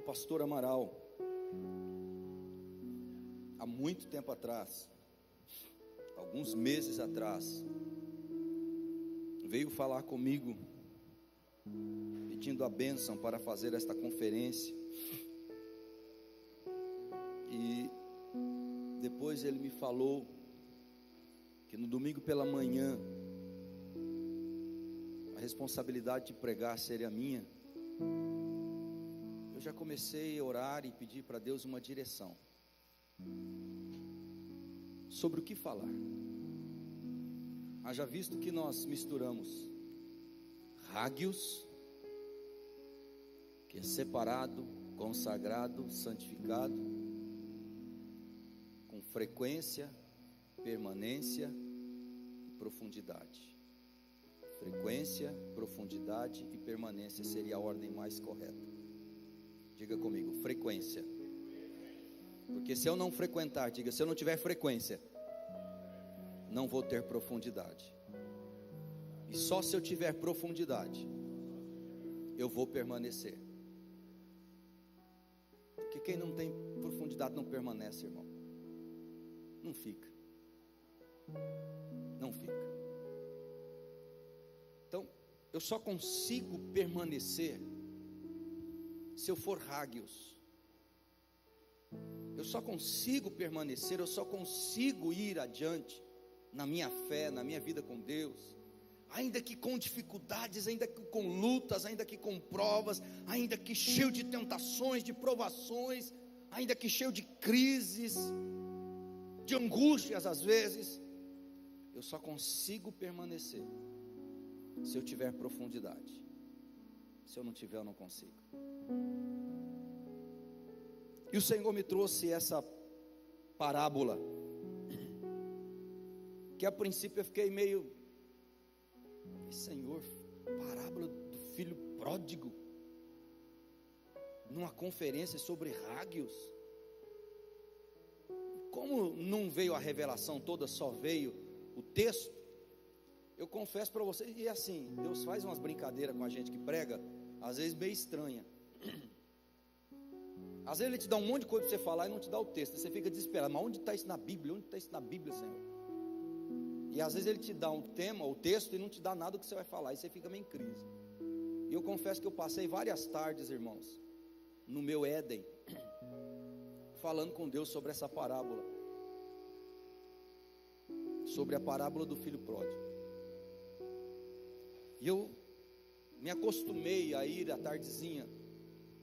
pastor Amaral, há muito tempo atrás, alguns meses atrás, veio falar comigo, pedindo a bênção para fazer esta conferência. E depois ele me falou que no domingo pela manhã, a responsabilidade de pregar seria minha. Eu já comecei a orar e pedir para Deus uma direção sobre o que falar. Haja visto que nós misturamos hagios, que é separado, consagrado, santificado, com frequência, permanência e profundidade. Frequência, profundidade e permanência seria a ordem mais correta. Diga comigo, frequência. Porque se eu não frequentar, diga, se eu não tiver frequência, não vou ter profundidade. E só se eu tiver profundidade, eu vou permanecer. Porque quem não tem profundidade não permanece, irmão. Não fica. Não fica. Então, eu só consigo permanecer se eu for hagios. Eu só consigo permanecer, eu só consigo ir adiante na minha fé, na minha vida com Deus, ainda que com dificuldades, ainda que com lutas, ainda que com provas, ainda que cheio de tentações, de provações, ainda que cheio de crises, de angústias às vezes. Eu só consigo permanecer se eu tiver profundidade. Se eu não tiver, eu não consigo. E o Senhor me trouxe essa parábola, que a princípio eu fiquei meio, Senhor, parábola do filho pródigo, numa conferência sobre hagios. Como não veio a revelação toda, só veio o texto, eu confesso para vocês, e assim, Deus faz umas brincadeiras com a gente que prega, às vezes meio estranha. Às vezes Ele te dá um monte de coisa para você falar e não te dá o texto, você fica desesperado, mas onde está isso na Bíblia? Onde está isso na Bíblia, Senhor? E às vezes Ele te dá um tema, o texto, e não te dá nada do que você vai falar, e você fica meio em crise. E eu confesso que eu passei várias tardes, irmãos, no meu Éden, falando com Deus sobre essa parábola, sobre a parábola do filho pródigo. E eu me acostumei a ir à tardezinha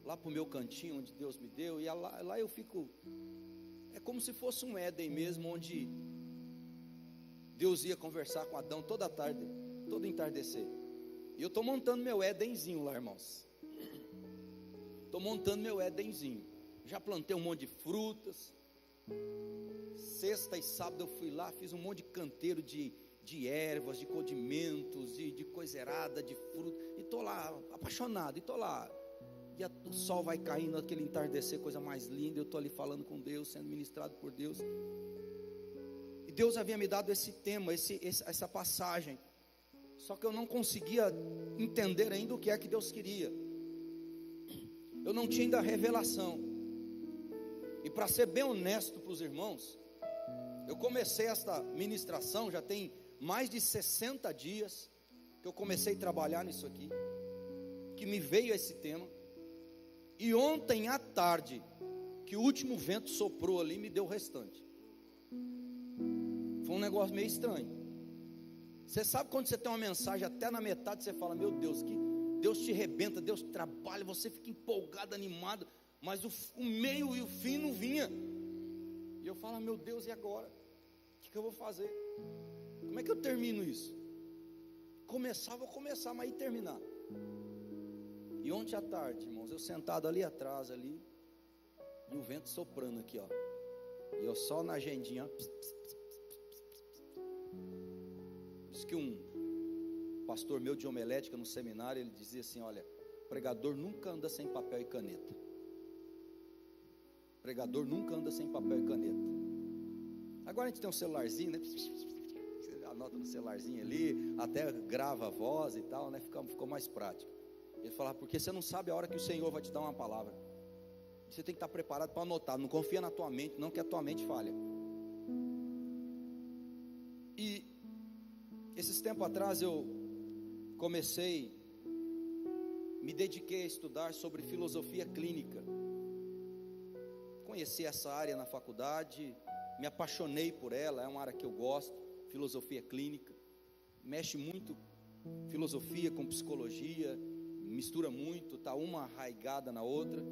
lá para o meu cantinho onde Deus me deu, e lá eu fico, é como se fosse um Éden mesmo, onde Deus ia conversar com Adão toda tarde, todo entardecer. E eu estou montando meu Édenzinho lá, irmãos. Estou montando meu Édenzinho. Já plantei um monte de frutas. Sexta e sábado eu fui lá, fiz um monte de canteiro de ervas, de condimentos, de coiserada, de fruta. E estou lá, apaixonado, e estou lá. E o sol vai caindo, aquele entardecer, coisa mais linda. Eu estou ali falando com Deus, sendo ministrado por Deus. E Deus havia me dado esse tema, essa passagem. Só que eu não conseguia entender ainda o que é que Deus queria. Eu não tinha ainda a revelação. E para ser bem honesto para os irmãos, eu comecei esta ministração, já tem mais de 60 dias que eu comecei a trabalhar nisso aqui, que me veio esse tema. E ontem à tarde, que o último vento soprou ali, me deu o restante. Foi um negócio meio estranho. Você sabe quando você tem uma mensagem até na metade, você fala, meu Deus, que Deus te rebenta, Deus trabalha, você fica empolgado, animado, mas o meio e o fim não vinha. E eu falo, meu Deus, e agora? O que eu vou fazer? Como é que eu termino isso? Vou começar, mas e terminar? E ontem à tarde, irmãos, eu sentado ali atrás, ali, e o vento soprando aqui, ó. E eu só na agendinha, diz que um pastor meu de homilética no seminário, ele dizia assim, olha, pregador nunca anda sem papel e caneta. Pregador nunca anda sem papel e caneta. Agora a gente tem um celularzinho, né? Você anota no celularzinho ali, até grava a voz e tal, né? Ficou mais prático. Ele falava, porque você não sabe a hora que o Senhor vai te dar uma palavra. Você tem que estar preparado para anotar. Não confia na tua mente, não, que a tua mente falha. E esses tempos atrás eu me dediquei a estudar sobre filosofia clínica. Conheci essa área na faculdade, me apaixonei por ela, é uma área que eu gosto, filosofia clínica. Mexe muito filosofia com psicologia, mistura muito, está uma arraigada na outra.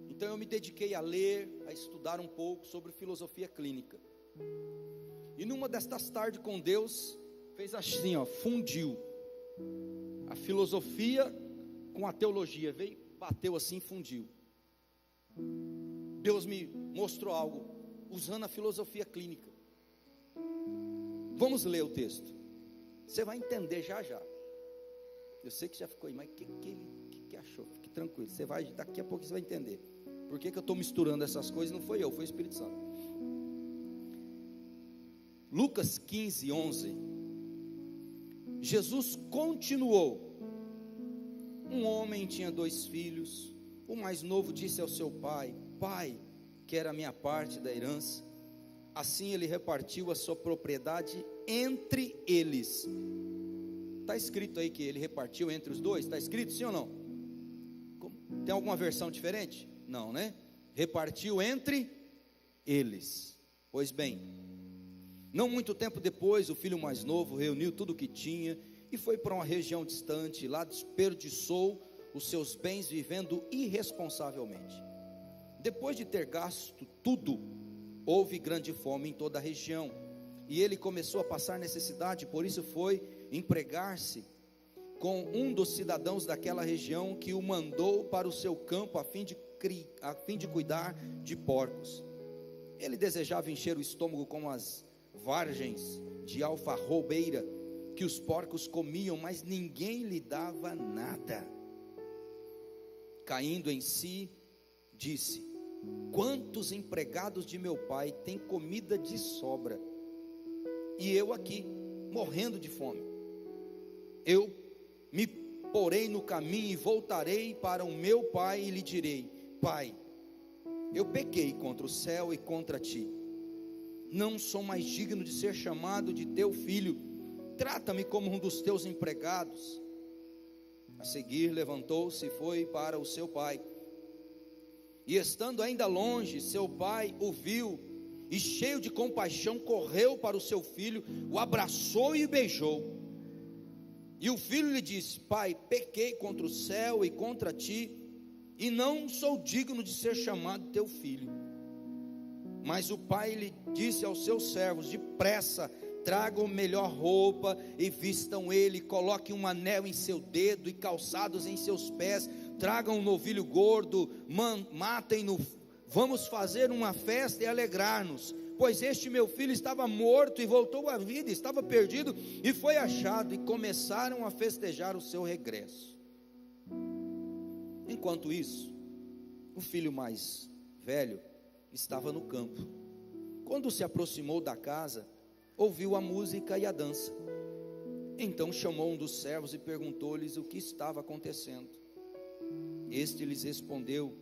Então eu me dediquei a ler, a estudar um pouco sobre filosofia clínica. E numa destas tardes com Deus, fez assim, fundiu a filosofia com a teologia, veio, bateu assim, fundiu. Deus me mostrou algo, usando a filosofia clínica. Vamos ler o texto, você vai entender já já. Eu sei que já ficou aí, mas o que achou? Fique tranquilo, daqui a pouco você vai entender. Por que eu estou misturando essas coisas? Não foi eu, foi o Espírito Santo. Lucas 15, 11. Jesus continuou. Um homem tinha 2 filhos. O mais novo disse ao seu pai: Pai, quero a minha parte da herança. Assim ele repartiu a sua propriedade entre eles. Está escrito aí que ele repartiu entre os 2? Está escrito sim ou não? Tem alguma versão diferente? Não, né? Repartiu entre eles. Pois bem, não muito tempo depois, o filho mais novo reuniu tudo o que tinha e foi para uma região distante. Lá desperdiçou os seus bens vivendo irresponsavelmente. Depois de ter gasto tudo, houve grande fome em toda a região e ele começou a passar necessidade. Por isso foi empregar-se com um dos cidadãos daquela região, que o mandou para o seu campo a fim de cuidar de porcos. Ele desejava encher o estômago com as vargens de alfarrobeira que os porcos comiam, mas ninguém lhe dava nada. Caindo em si, disse: quantos empregados de meu pai têm comida de sobra, e eu aqui, morrendo de fome. Eu me porei no caminho e voltarei para o meu pai e lhe direi: Pai, eu pequei contra o céu e contra ti. Não sou mais digno de ser chamado de teu filho. Trata-me como um dos teus empregados. A seguir levantou-se e foi para o seu pai. E estando ainda longe, seu pai o viu e, cheio de compaixão, correu para o seu filho, o abraçou e o beijou. E o filho lhe disse: Pai, pequei contra o céu e contra ti, e não sou digno de ser chamado teu filho. Mas o pai lhe disse aos seus servos: depressa, tragam melhor roupa e vistam ele, coloquem um anel em seu dedo e calçados em seus pés, tragam um novilho gordo, matem-no, vamos fazer uma festa e alegrar-nos. Pois este meu filho estava morto e voltou à vida, estava perdido e foi achado. E começaram a festejar o seu regresso. Enquanto isso, o filho mais velho estava no campo. Quando se aproximou da casa, ouviu a música e a dança. Então chamou um dos servos e perguntou-lhes o que estava acontecendo. Este lhes respondeu: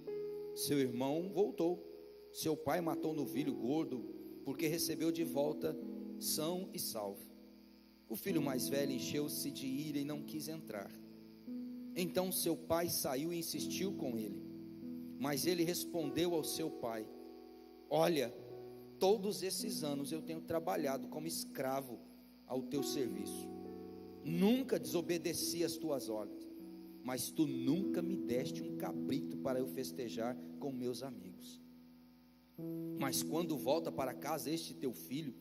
seu irmão voltou, seu pai matou o novilho gordo, porque recebeu de volta são e salvo. O filho mais velho encheu-se de ira e não quis entrar. Então seu pai saiu e insistiu com ele. Mas ele respondeu ao seu pai: olha, todos esses anos eu tenho trabalhado como escravo ao teu serviço. Nunca desobedeci às tuas ordens, mas tu nunca me deste um cabrito para eu festejar com meus amigos. Mas quando volta para casa este teu filho,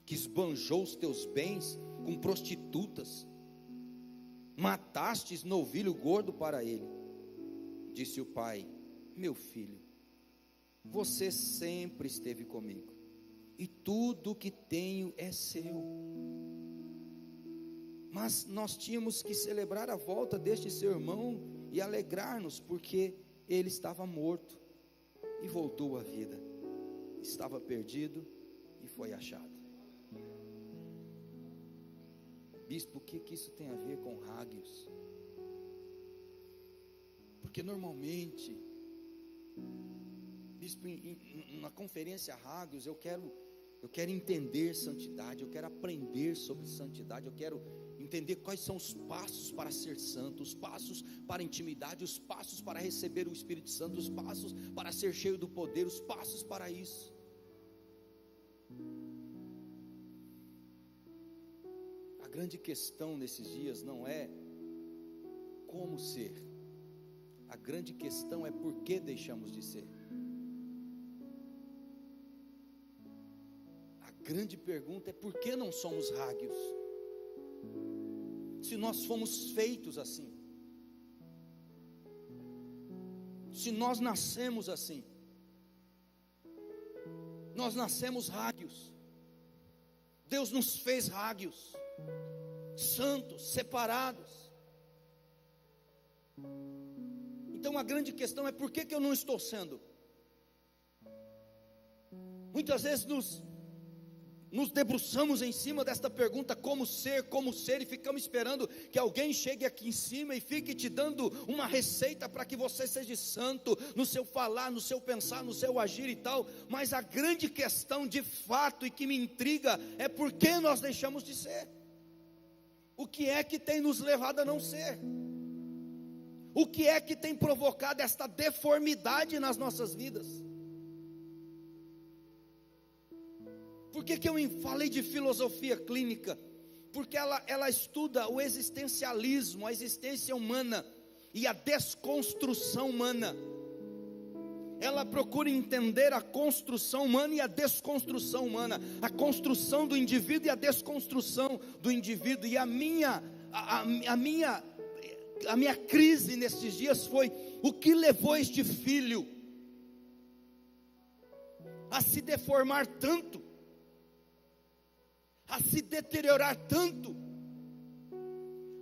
que esbanjou os teus bens com prostitutas, matastes novilho gordo para ele. Disse o pai: meu filho, você sempre esteve comigo, e tudo o que tenho é seu. Mas nós tínhamos que celebrar a volta deste seu irmão e alegrar-nos, porque ele estava morto e voltou à vida, estava perdido e foi achado. Bispo, o que isso tem a ver com Hagios? Porque normalmente bispo, na conferência Hagios, eu quero entender santidade, eu quero aprender sobre santidade, eu quero entender quais são os passos para ser santo, os passos para a intimidade, os passos para receber o Espírito Santo, os passos para ser cheio do poder, os passos para isso. A grande questão nesses dias não é como ser, a grande questão é por que deixamos de ser. A grande pergunta é por que não somos Hagios? Se nós fomos feitos assim, se nós nascemos assim, nós nascemos Hagios, Deus nos fez Hagios, santos, separados. Então a grande questão é por que eu não estou sendo? Muitas vezes nos debruçamos em cima desta pergunta, como ser, e ficamos esperando que alguém chegue aqui em cima e fique te dando uma receita para que você seja santo, no seu falar, no seu pensar, no seu agir e tal, mas a grande questão de fato e que me intriga é por que nós deixamos de ser, o que é que tem nos levado a não ser, o que é que tem provocado esta deformidade nas nossas vidas. Por que eu falei de filosofia clínica? Porque ela estuda o existencialismo, a existência humana e a desconstrução humana. Ela procura entender a construção humana e a desconstrução humana, a construção do indivíduo e a desconstrução do indivíduo. E a minha crise nesses dias foi: o que levou este filho a se deformar tanto, a se deteriorar tanto,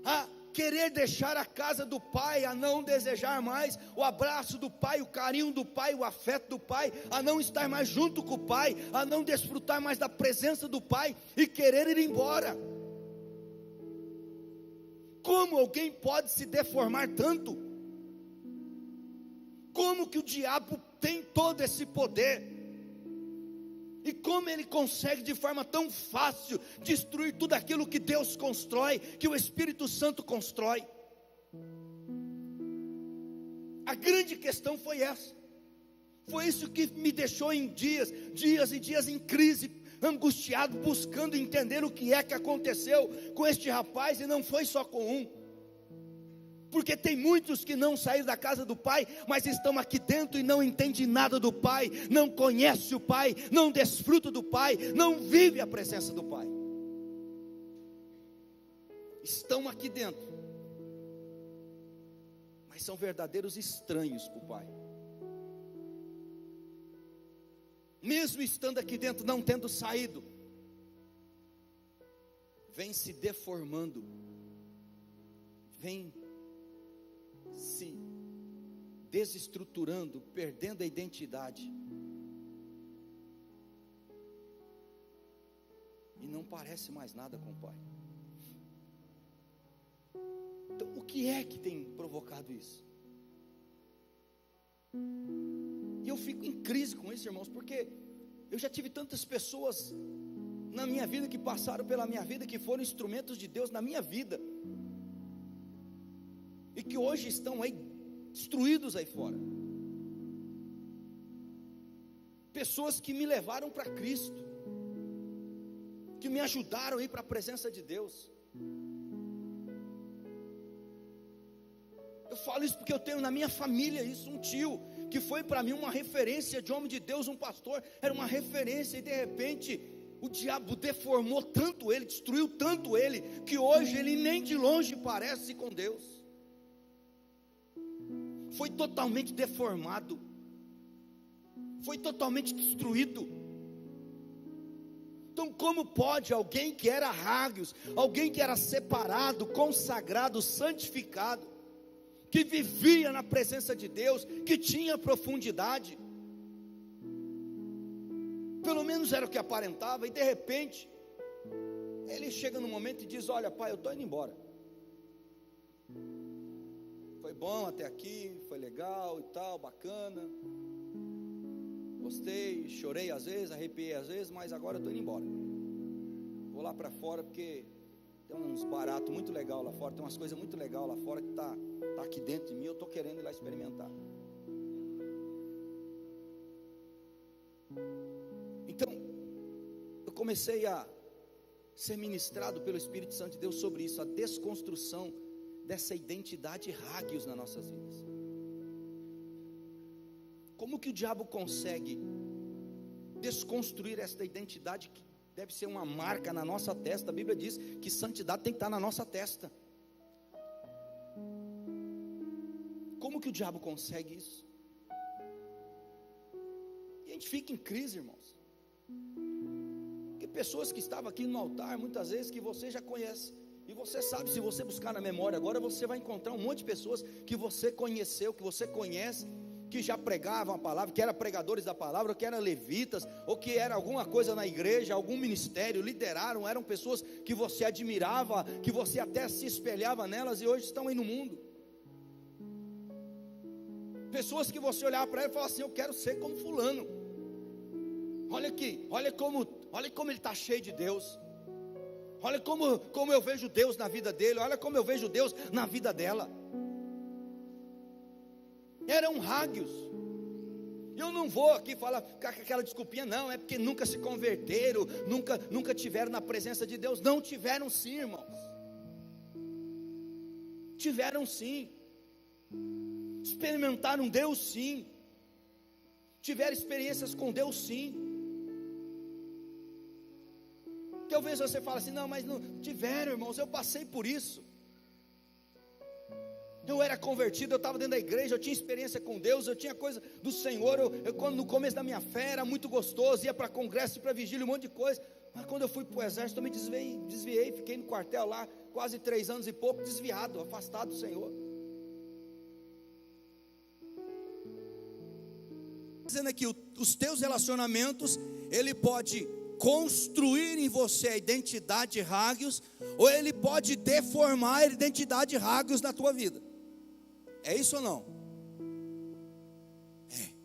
a querer deixar a casa do pai, a não desejar mais o abraço do pai, o carinho do pai, o afeto do pai, a não estar mais junto com o pai, a não desfrutar mais da presença do pai e querer ir embora. Como alguém pode se deformar tanto? Como que o diabo tem todo esse poder? E como ele consegue de forma tão fácil destruir tudo aquilo que Deus constrói, que o Espírito Santo constrói? A grande questão foi essa. Foi isso que me deixou em dias e dias em crise, angustiado, buscando entender o que é que aconteceu com este rapaz, e não foi só com um. Porque tem muitos que não saíram da casa do pai, mas estão aqui dentro e não entendem nada do pai, não conhecem o pai, não desfrutam do pai, não vivem a presença do pai. Estão aqui dentro, mas são verdadeiros estranhos para o pai. Mesmo estando aqui dentro, não tendo saído, vem se deformando, vem se desestruturando, perdendo a identidade, e não parece mais nada com o pai. Então, o que é que tem provocado isso? E eu fico em crise com isso, irmãos, porque eu já tive tantas pessoas na minha vida, que passaram pela minha vida, que foram instrumentos de Deus na minha vida, e que hoje estão aí destruídos aí fora. Pessoas que me levaram para Cristo, que me ajudaram a ir para a presença de Deus. Eu falo isso porque eu tenho na minha família isso, um tio que foi para mim uma referência de homem de Deus, um pastor, era uma referência, e de repente o diabo deformou tanto ele, destruiu tanto ele, que hoje ele nem de longe parece com Deus. Foi totalmente deformado, foi totalmente destruído. Então, como pode alguém que era Hagios, alguém que era separado, consagrado, santificado, que vivia na presença de Deus, que tinha profundidade, pelo menos era o que aparentava, e de repente ele chega no momento e diz: olha, pai, eu estou indo embora. Foi bom até aqui, foi legal e tal, bacana, Gostei, chorei às vezes, arrepiei às vezes, mas agora eu estou indo embora. Vou lá para fora porque tem uns baratos muito legal lá fora, tem umas coisas muito legais lá fora que tá aqui dentro de mim, eu estou querendo ir lá experimentar. Então, eu comecei a ser ministrado pelo Espírito Santo de Deus sobre isso, a desconstrução dessa identidade hagios nas nossas vidas. Como que o diabo consegue desconstruir esta identidade que deve ser uma marca na nossa testa? A Bíblia diz que santidade tem que estar na nossa testa. Como que o diabo consegue isso? E a gente fica em crise, irmãos. Porque pessoas que estavam aqui no altar, muitas vezes que você já conhece, e você sabe, se você buscar na memória agora, você vai encontrar um monte de pessoas que você conheceu, que você conhece, que já pregavam a palavra, que eram pregadores da palavra, ou que eram levitas, ou que era alguma coisa na igreja, algum ministério, lideraram, eram pessoas que você admirava, que você até se espelhava nelas, e hoje estão aí no mundo. Pessoas que você olhava para ela e falava assim: eu quero ser como fulano. Olha aqui, olha como ele está cheio de Deus. Olha como eu vejo Deus na vida dele, olha como eu vejo Deus na vida dela. Eram hagios. Eu não vou aqui falar com aquela desculpinha, não, é porque nunca se converteram, nunca tiveram na presença de Deus. Não, tiveram sim, irmãos. Tiveram sim. Experimentaram Deus sim. Tiveram experiências com Deus sim. Talvez você fale assim: não, mas não tiveram, irmãos, eu passei por isso. Eu era convertido, eu estava dentro da igreja, eu tinha experiência com Deus, eu tinha coisa do Senhor, no começo da minha fé era muito gostoso, ia para congresso, para vigília, um monte de coisa. Mas quando eu fui para o exército, eu me desviei, fiquei no quartel lá, quase 3 anos e pouco, desviado, afastado do Senhor. Dizendo aqui, os teus relacionamentos, ele pode construir em você a identidade hagios, ou ele pode deformar a identidade hagios na tua vida. É isso ou não? É.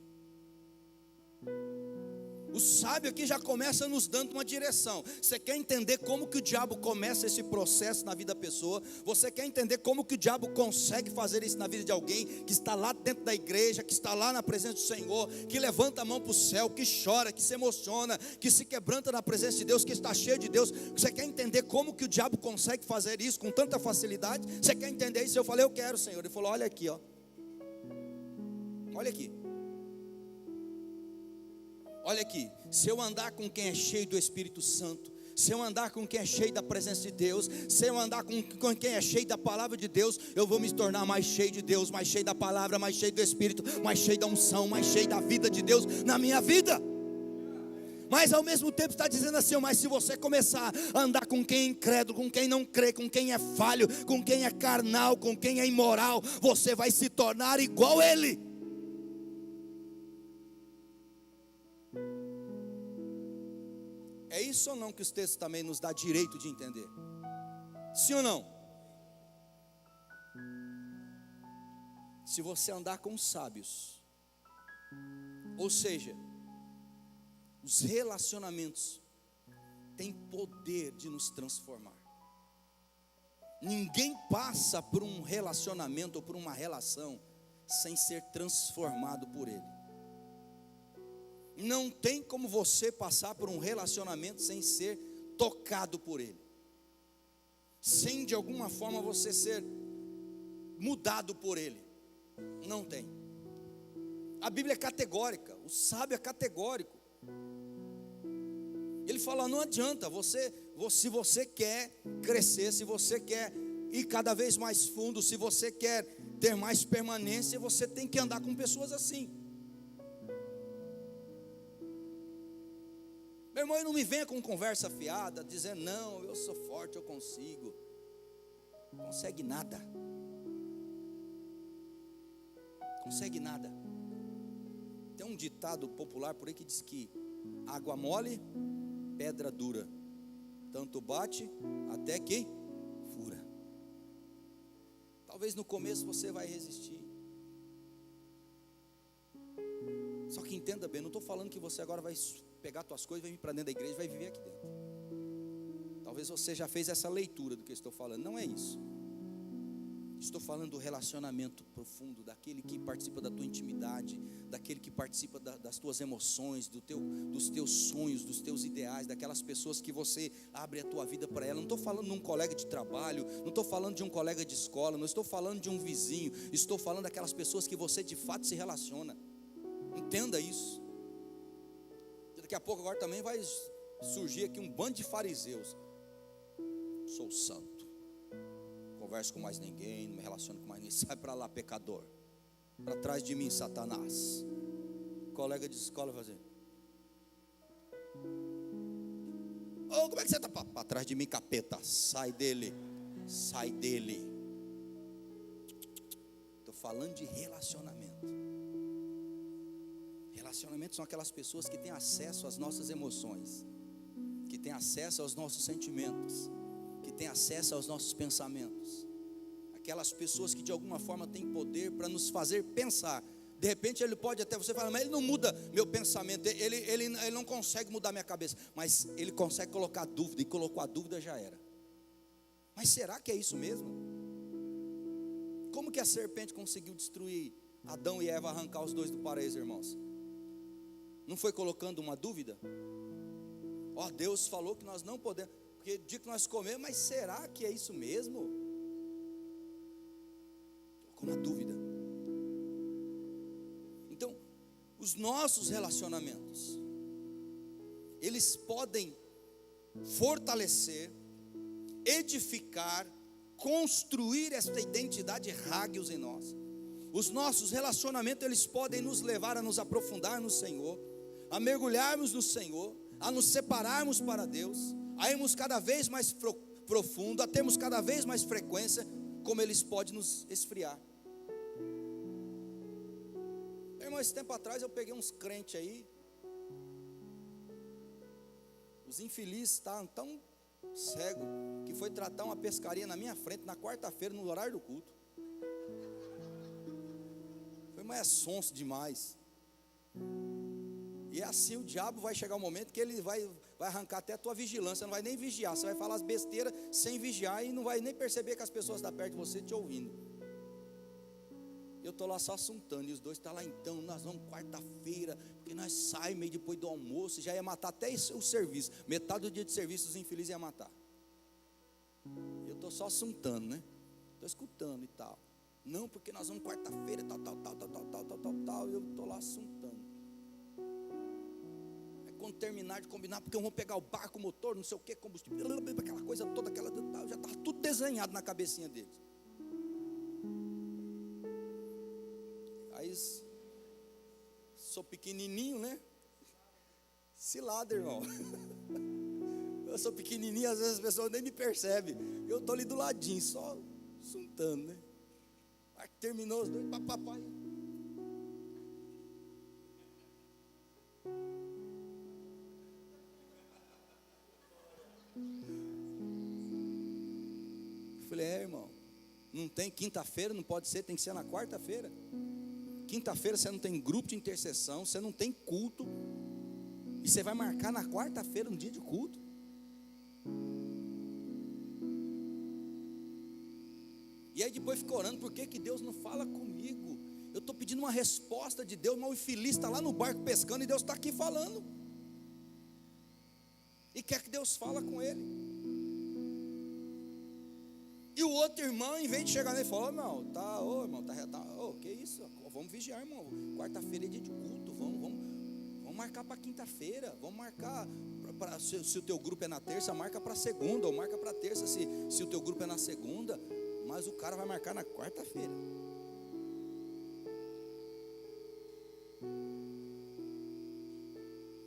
O sábio aqui já começa nos dando uma direção. Você quer entender como que o diabo começa esse processo na vida da pessoa? Você quer entender como que o diabo consegue fazer isso na vida de alguém que está lá dentro da igreja, que está lá na presença do Senhor, que levanta a mão para o céu, que chora, que se emociona, que se quebranta na presença de Deus, que está cheio de Deus? Você quer entender como que o diabo consegue fazer isso com tanta facilidade? Você quer entender isso? Eu falei: eu quero, Senhor. Ele falou: olha aqui, ó. Olha aqui. Olha aqui, se eu andar com quem é cheio do Espírito Santo, se eu andar com quem é cheio da presença de Deus, se eu andar com quem é cheio da palavra de Deus, eu vou me tornar mais cheio de Deus, mais cheio da palavra, mais cheio do Espírito, mais cheio da unção, mais cheio da vida de Deus na minha vida. Mas ao mesmo tempo está dizendo assim: mas se você começar a andar com quem é incrédulo, com quem não crê, com quem é falho, com quem é carnal, com quem é imoral, você vai se tornar igual a ele. É isso ou não que os textos também nos dá direito de entender? Sim ou não? Se você andar com os sábios, ou seja, os relacionamentos têm poder de nos transformar. Ninguém passa por um relacionamento ou por uma relação sem ser transformado por ele. Não tem como você passar por um relacionamento sem ser tocado por ele, sem de alguma forma você ser mudado por ele. Não tem. A Bíblia é categórica, o sábio é categórico. Ele fala: não adianta, se você quer crescer, se você quer ir cada vez mais fundo, se você quer ter mais permanência, você tem que andar com pessoas assim. Meu irmão, não me venha com conversa fiada, dizendo: não, eu sou forte, eu consigo. Não consegue nada. Consegue nada. Tem um ditado popular por aí que diz que água mole, pedra dura, tanto bate até que fura. Talvez no começo você vai resistir, só que entenda bem, não estou falando que você agora vai pegar suas coisas, vai vir para dentro da igreja e vai viver aqui dentro. Talvez você já fez essa leitura do que eu estou falando. Não é isso. Estou falando do relacionamento profundo, daquele que participa da tua intimidade, daquele que participa das tuas emoções, dos teus sonhos, dos teus ideais, daquelas pessoas que você abre a tua vida para ela. Não estou falando de um colega de trabalho, não estou falando de um colega de escola, não estou falando de um vizinho, estou falando daquelas pessoas que você de fato se relaciona. Entenda isso. Daqui a pouco agora também vai surgir aqui um bando de fariseus. Sou santo, converso com mais ninguém, não me relaciono com mais ninguém. Sai para lá, pecador, para trás de mim, Satanás. Colega de escola fazer: ô, como é que você está? Para trás de mim, capeta. Sai dele, sai dele. Estou falando de relacionamento. Relacionamentos são aquelas pessoas que têm acesso às nossas emoções, que têm acesso aos nossos sentimentos, que têm acesso aos nossos pensamentos. Aquelas pessoas que de alguma forma têm poder para nos fazer pensar. De repente ele pode até, você fala, mas ele não muda meu pensamento, ele não consegue mudar minha cabeça, mas ele consegue colocar dúvida, e colocou a dúvida, já era. Mas será que é isso mesmo? Como que a serpente conseguiu destruir Adão e Eva, arrancar os dois do paraíso, irmãos? Não foi colocando uma dúvida? Ó, Deus falou que nós não podemos, porque dia que nós comemos, mas será que é isso mesmo? Com uma dúvida. Então, os nossos relacionamentos, eles podem fortalecer, edificar, construir esta identidade Hagios em nós. Os nossos relacionamentos, eles podem nos levar a nos aprofundar no Senhor, a mergulharmos no Senhor, a nos separarmos para Deus, a irmos cada vez mais profundo, a termos cada vez mais frequência, como eles podem nos esfriar. Meu irmão, esse tempo atrás eu peguei uns crentes aí, os infelizes estavam tão cegos, que foi tratar uma pescaria na minha frente, na quarta-feira, no horário do culto. Foi, mas é sonso demais. E assim o diabo vai chegar um momento que ele vai arrancar até a tua vigilância, não vai nem vigiar, você vai falar as besteiras sem vigiar e não vai nem perceber que as pessoas estão perto de você te ouvindo. Eu estou lá só assuntando, e os dois estão lá, então, nós vamos quarta-feira, porque nós saímos meio depois do almoço, já ia matar até o serviço, metade do dia de serviço os infelizes iam matar. Eu estou só assuntando, né? Estou escutando e tal. Não, porque nós vamos quarta-feira, tal, e eu estou lá assuntando. Quando terminar de combinar, porque eu vou pegar o barco, o motor, não sei o que, combustível, aquela coisa toda, já estava tudo desenhado na cabecinha deles. Aí, sou pequenininho, né? Cilada, irmão. Eu sou pequenininho, às vezes as pessoas nem me percebem. Eu estou ali do ladinho, só suntando, né? Aí terminou os dois, papai. Eu falei, irmão, não tem quinta-feira, não pode ser, tem que ser na quarta-feira. Quinta-feira você não tem grupo de intercessão, você não tem culto, e você vai marcar na quarta-feira um dia de culto. E aí depois fica orando, por que Deus não fala comigo? Eu estou pedindo uma resposta de Deus, mas o infeliz está lá no barco pescando e Deus está aqui falando. E quer que Deus fala com ele. E o outro irmão, em vez de chegar nele e falar, irmão, que isso? Vamos vigiar, irmão. Quarta-feira é dia de culto, vamos marcar para quinta-feira, vamos marcar, se o teu grupo é na terça, marca para segunda, ou marca para terça, se o teu grupo é na segunda, mas o cara vai marcar na quarta-feira.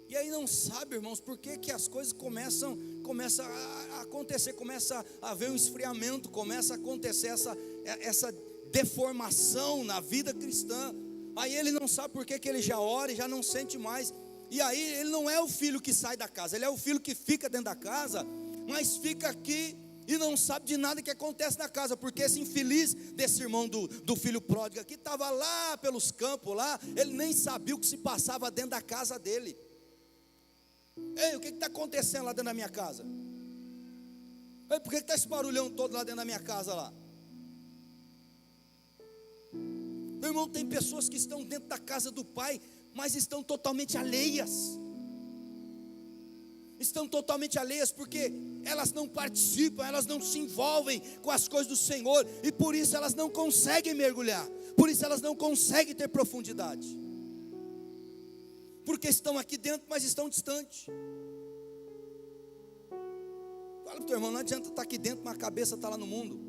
E aí não sabe, irmãos, por que as coisas começam a acontecer, começa a haver um esfriamento, começa a acontecer essa deformação na vida cristã. Aí ele não sabe por que ele já ora e já não sente mais. E aí ele não é o filho que sai da casa, ele é o filho que fica dentro da casa, mas fica aqui e não sabe de nada que acontece na casa, porque esse infeliz desse irmão do filho pródigo aqui, estava lá pelos campos lá, ele nem sabia o que se passava dentro da casa dele. Ei, o que está acontecendo lá dentro da minha casa? Ei, por que está esse barulhão todo lá dentro da minha casa lá? Meu irmão, tem pessoas que estão dentro da casa do Pai, mas estão totalmente alheias. Estão totalmente alheias porque elas não participam, elas não se envolvem com as coisas do Senhor, e por isso elas não conseguem mergulhar, por isso elas não conseguem ter profundidade, porque estão aqui dentro, mas estão distantes. Fala para o teu irmão, não adianta estar aqui dentro, mas a cabeça está lá no mundo.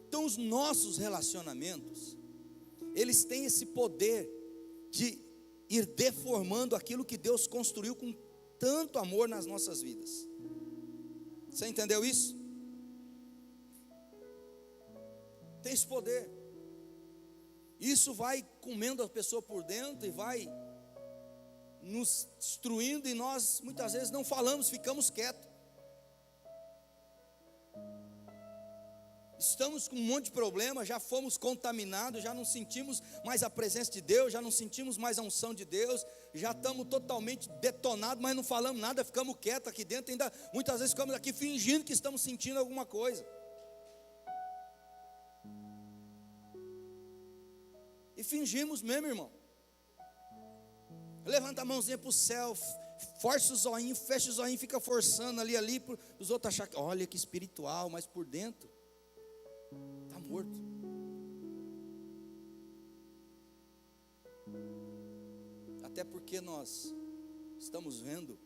Então os nossos relacionamentos, eles têm esse poder de ir deformando aquilo que Deus construiu com tanto amor nas nossas vidas. Você entendeu isso? Tem esse poder. Isso vai comendo a pessoa por dentro e vai nos destruindo, e nós muitas vezes não falamos, ficamos quietos. Estamos com um monte de problema, já fomos contaminados, já não sentimos mais a presença de Deus, já não sentimos mais a unção de Deus, já estamos totalmente detonados, mas não falamos nada, ficamos quietos aqui dentro, ainda muitas vezes ficamos aqui fingindo que estamos sentindo alguma coisa. E fingimos mesmo, irmão. Levanta a mãozinha para o céu, força o zoinho, fecha o zoinho, fica forçando ali, para os outros acharem que, olha que espiritual, mas por dentro está morto. Até porque nós estamos vendo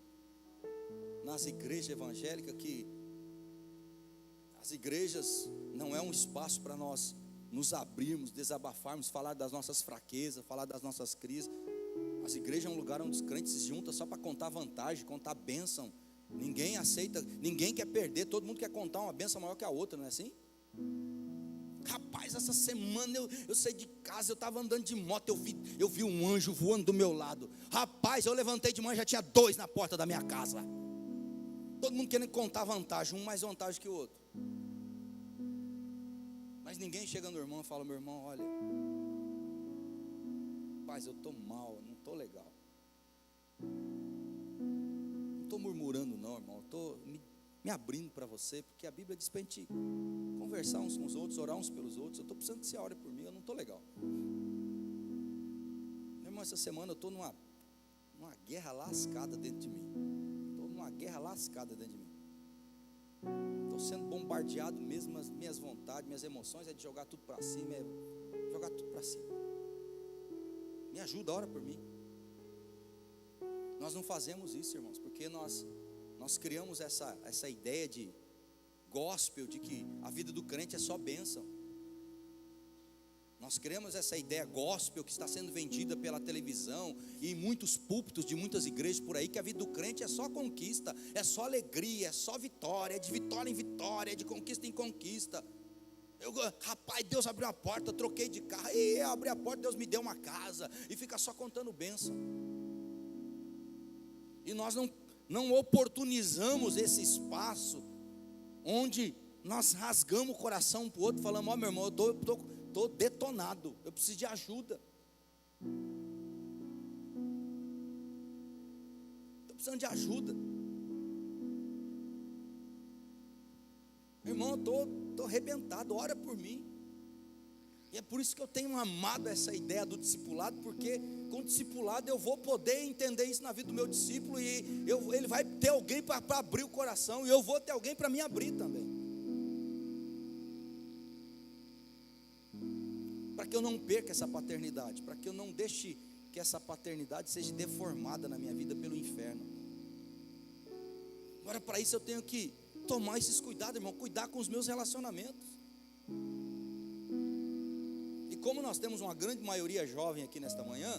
nas igrejas evangélicas que as igrejas não é um espaço para nós nos abrirmos, desabafarmos, falar das nossas fraquezas, falar das nossas crises. As igrejas é um lugar onde os crentes se juntam só para contar vantagem, contar bênção. Ninguém aceita, ninguém quer perder, todo mundo quer contar uma bênção maior que a outra, não é assim? Rapaz, essa semana eu saí de casa, eu estava andando de moto, eu vi um anjo voando do meu lado. Rapaz, eu levantei de manhã, já tinha 2 na porta da minha casa. Todo mundo querendo contar vantagem, um mais vantagem que o outro. Mas ninguém chega no irmão e fala, meu irmão, olha, rapaz, eu estou mal, não estou legal. Não estou murmurando não, irmão, eu estou me abrindo para você, porque a Bíblia diz para a gente conversar uns com os outros, orar uns pelos outros. Eu estou precisando que você ore por mim, eu não estou legal. Meu irmão, essa semana eu estou numa guerra lascada dentro de mim. Estou numa guerra lascada dentro de mim. Estou sendo bombardeado mesmo, as minhas vontades, minhas emoções é de jogar tudo para cima, jogar tudo para cima. Me ajuda, ora por mim. Nós não fazemos isso, irmãos, porque nós criamos essa ideia de gospel, de que a vida do crente é só bênção. Nós criamos essa ideia gospel que está sendo vendida pela televisão e em muitos púlpitos de muitas igrejas por aí, que a vida do crente é só conquista, é só alegria, é só vitória, é de vitória em vitória, é de conquista em conquista. Rapaz, Deus abriu a porta, eu troquei de carro, e eu abri a porta, Deus me deu uma casa, e fica só contando bênção. E nós não oportunizamos esse espaço onde nós rasgamos o coração um para o outro, falamos, ó meu irmão, eu estou detonado, eu preciso de ajuda, estou precisando de ajuda, meu irmão, eu estou arrebentado, ora por mim. E é por isso que eu tenho amado essa ideia do discipulado, porque com o discipulado eu vou poder entender isso na vida do meu discípulo, e ele vai ter alguém para abrir o coração, e eu vou ter alguém para me abrir também, para que eu não perca essa paternidade, para que eu não deixe que essa paternidade seja deformada na minha vida pelo inferno. Agora, para isso eu tenho que tomar esses cuidados, irmão, cuidar com os meus relacionamentos. E como nós temos uma grande maioria jovem aqui nesta manhã,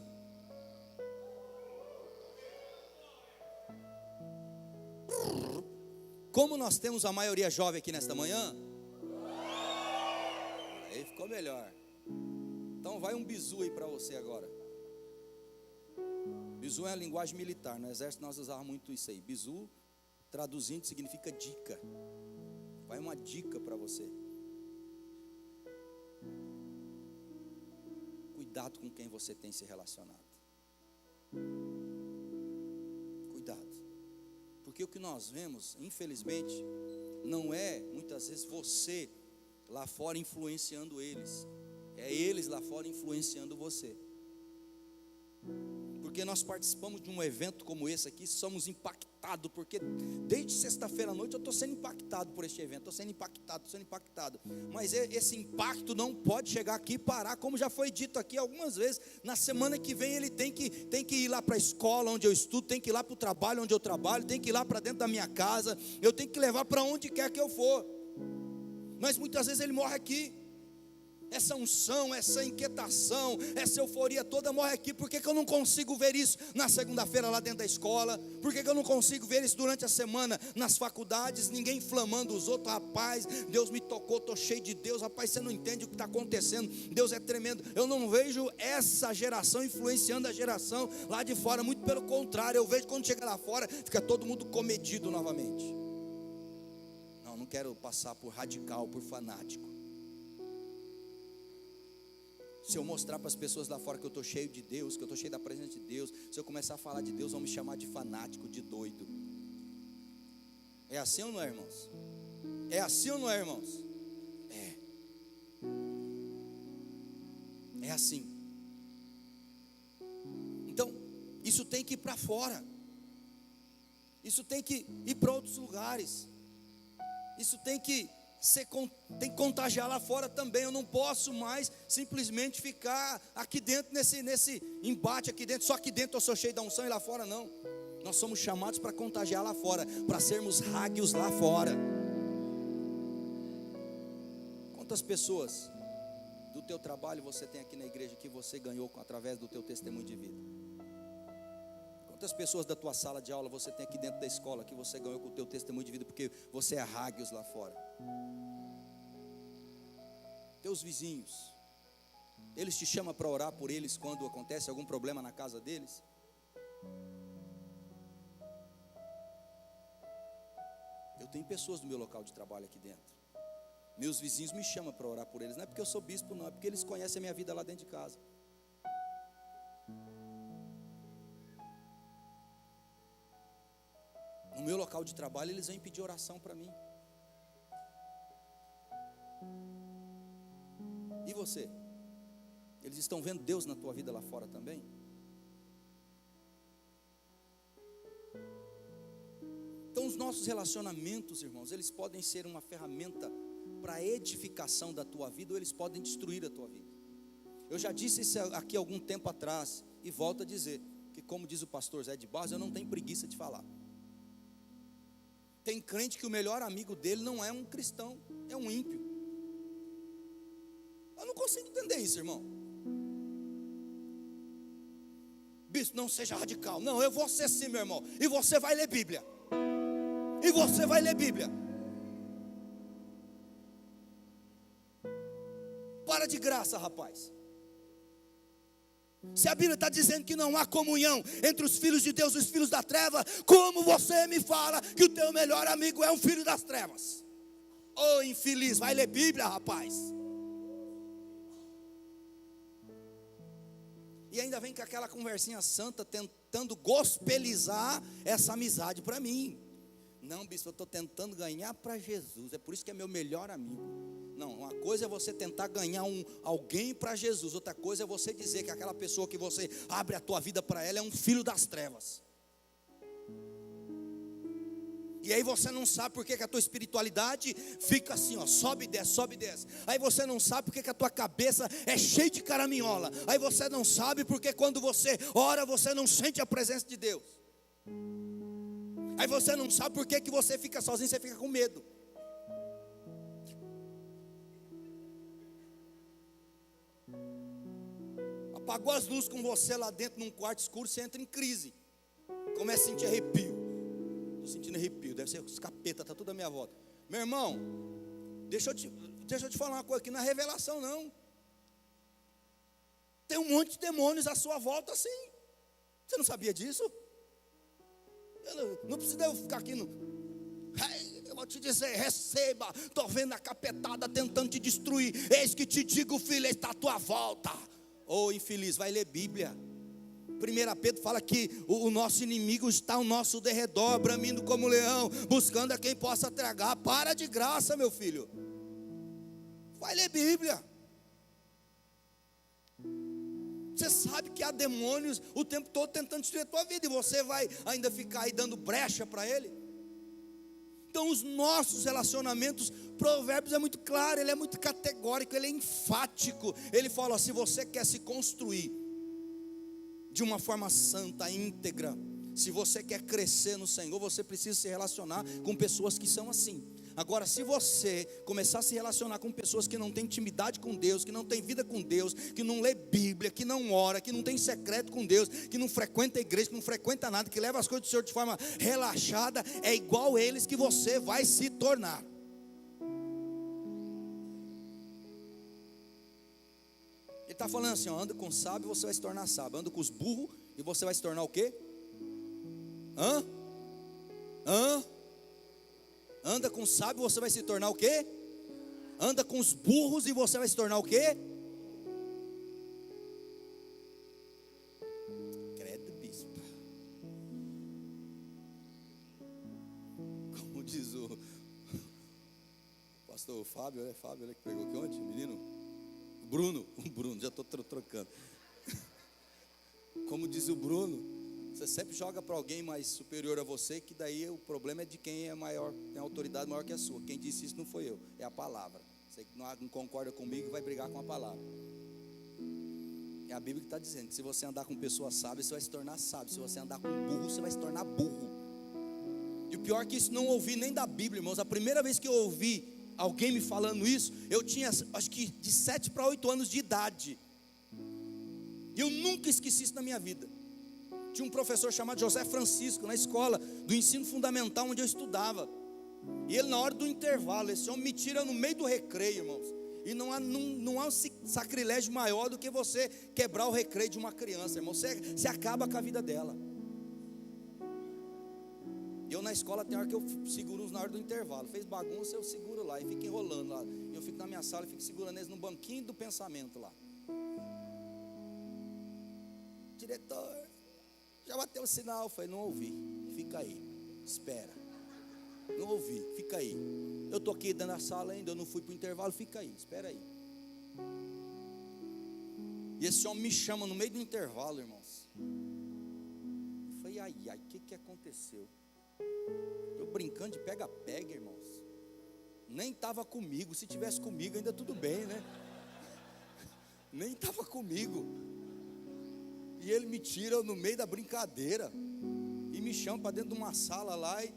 como nós temos a maioria jovem aqui nesta manhã, aí ficou melhor. Então vai um bizu aí para você agora. Bizu é a linguagem militar. No exército nós usávamos muito isso aí. Bizu, traduzindo, significa dica. Vai uma dica para você. Cuidado com quem você tem se relacionado. Cuidado. Porque o que nós vemos, infelizmente, não é muitas vezes você lá fora influenciando eles. É eles lá fora influenciando você. Porque nós participamos de um evento como esse aqui, somos impactados, porque desde sexta-feira à noite eu estou sendo impactado por este evento, estou sendo impactado, mas esse impacto não pode chegar aqui e parar, como já foi dito aqui algumas vezes. Na semana que vem ele tem que ir lá para a escola onde eu estudo, tem que ir lá para o trabalho onde eu trabalho, tem que ir lá para dentro da minha casa, eu tenho que levar para onde quer que eu for, mas muitas vezes ele morre aqui. Essa unção, essa inquietação, essa euforia toda morre aqui. Por que eu não consigo ver isso na segunda-feira lá dentro da escola? Por que eu não consigo ver isso durante a semana nas faculdades? Ninguém inflamando os outros. Rapaz, Deus me tocou, estou cheio de Deus. Rapaz, você não entende o que está acontecendo. Deus é tremendo. Eu não vejo essa geração influenciando a geração lá de fora. Muito pelo contrário, eu vejo quando chega lá fora, fica todo mundo comedido novamente. Não quero passar por radical, por fanático. Se eu mostrar para as pessoas lá fora que eu estou cheio de Deus, que eu estou cheio da presença de Deus, se eu começar a falar de Deus, vão me chamar de fanático, de doido. É assim ou não é, irmãos? É assim ou não é, irmãos? É assim. Então, isso tem que ir para fora. Isso tem que ir para outros lugares. Isso tem que contagiar lá fora também. Eu não posso mais simplesmente ficar aqui dentro nesse embate aqui dentro. Só aqui dentro eu sou cheio da unção e lá fora não. Nós somos chamados para contagiar lá fora, para sermos ráguios lá fora. Quantas pessoas do teu trabalho você tem aqui na igreja que você ganhou através do teu testemunho de vida? Quantas pessoas da tua sala de aula você tem aqui dentro da escola que você ganhou com o teu testemunho de vida, porque você é ráguios lá fora? Teus vizinhos, eles te chamam para orar por eles quando acontece algum problema na casa deles? Eu tenho pessoas no meu local de trabalho aqui dentro. Meus vizinhos me chamam para orar por eles. Não é porque eu sou bispo, não, é porque eles conhecem a minha vida lá dentro de casa. No meu local de trabalho eles vêm pedir oração para mim. E você? Eles estão vendo Deus na tua vida lá fora também? Então os nossos relacionamentos, irmãos, eles podem ser uma ferramenta para a edificação da tua vida, ou eles podem destruir a tua vida. Eu já disse isso aqui há algum tempo atrás, e volto a dizer, que como diz o pastor Zé de Barros, eu não tenho preguiça de falar. Tem crente que o melhor amigo dele não é um cristão, é um ímpio. Eu não consigo entender isso, irmão. Bispo, não seja radical. Não, eu vou ser sim, meu irmão. E você vai ler Bíblia. E você vai ler Bíblia. Para de graça, rapaz. Se a Bíblia está dizendo que não há comunhão entre os filhos de Deus e os filhos da treva, como você me fala que o teu melhor amigo é um filho das trevas? Ô infeliz, vai ler Bíblia, rapaz. E ainda vem com aquela conversinha santa, tentando gospelizar essa amizade para mim. Não, bispo, eu estou tentando ganhar para Jesus, é por isso que é meu melhor amigo. Não, uma coisa é você tentar ganhar alguém para Jesus, outra coisa é você dizer que aquela pessoa que você abre a tua vida para ela é um filho das trevas. E aí você não sabe por que a tua espiritualidade fica assim, ó, sobe e desce, sobe e desce. Aí você não sabe por que a tua cabeça é cheia de caraminhola. Aí você não sabe porque quando você ora, você não sente a presença de Deus. Aí você não sabe por que você fica sozinho, você fica com medo. Apagou as luzes com você lá dentro num quarto escuro, você entra em crise. Começa a sentir arrepio. Estou sentindo arrepio, deve ser os capeta, está tudo à minha volta. Meu irmão, deixa eu te falar uma coisa aqui, não é revelação não. Tem um monte de demônios à sua volta assim. Você não sabia disso? Não precisa eu ficar aqui no... Eu vou te dizer, receba. Estou vendo a capetada tentando te destruir. Eis que te digo, filho, está à tua volta. Ô infeliz, vai ler Bíblia. 1 Pedro fala que o nosso inimigo está ao nosso derredor, bramindo como leão, buscando a quem possa tragar. Para de graça, meu filho. Vai ler Bíblia. Você sabe que há demônios o tempo todo tentando destruir a tua vida, e você vai ainda ficar aí dando brecha para ele? Então os nossos relacionamentos, Provérbios é muito claro, ele é muito categórico, ele é enfático. Ele fala, se você quer se construir de uma forma santa, íntegra, se você quer crescer no Senhor, você precisa se relacionar com pessoas que são assim. Agora, se você começar a se relacionar com pessoas que não têm intimidade com Deus, que não têm vida com Deus, que não lê Bíblia, que não ora, que não tem secreto com Deus, que não frequenta a igreja, que não frequenta nada, que leva as coisas do Senhor de forma relaxada, é igual eles que você vai se tornar. Ele está falando assim, ó, anda com sábio, você vai se tornar sábio. Anda com os burros e você vai se tornar o quê? Anda com sábio, você vai se tornar o quê? Anda com os burros e você vai se tornar o quê? Credo, bispo. Como diz o pastor Fábio, Fábio, ele que pregou aqui ontem, menino? O Bruno, já estou trocando. Como diz o Bruno, você sempre joga para alguém mais superior a você, que daí o problema é de quem é maior, tem autoridade maior que a sua. Quem disse isso não foi eu, é a palavra. Você que não concorda comigo vai brigar com a palavra. É a Bíblia que está dizendo que se você andar com pessoas sábias, você vai se tornar sábio. Se você andar com burro, você vai se tornar burro. E o pior é que isso não ouvi nem da Bíblia, irmãos. A primeira vez que eu ouvi alguém me falando isso, eu tinha acho que de 7 para 8 anos de idade. E eu nunca esqueci isso na minha vida. Tinha um professor chamado José Francisco na escola do ensino fundamental onde eu estudava. E ele, na hora do intervalo, esse homem me tira no meio do recreio, irmãos. E não há um sacrilégio maior do que você quebrar o recreio de uma criança, irmão. Você acaba com a vida dela. E eu na escola tem hora que eu seguro uns na hora do intervalo. Fez bagunça, eu seguro lá e fico enrolando lá. Eu fico na minha sala e fico segurando eles no banquinho do pensamento lá. Diretor, já bateu o sinal. Eu falei, não ouvi, fica aí, espera. Não ouvi, fica aí. Eu estou aqui dentro da sala ainda, eu não fui para o intervalo, fica aí, espera aí. E esse homem me chama no meio do intervalo, irmãos. Eu falei, ai, o que aconteceu? Eu brincando de pega-pega, irmãos. Nem estava comigo, se tivesse comigo ainda tudo bem, né? Nem estava comigo. E ele me tira no meio da brincadeira e me chama para dentro de uma sala lá e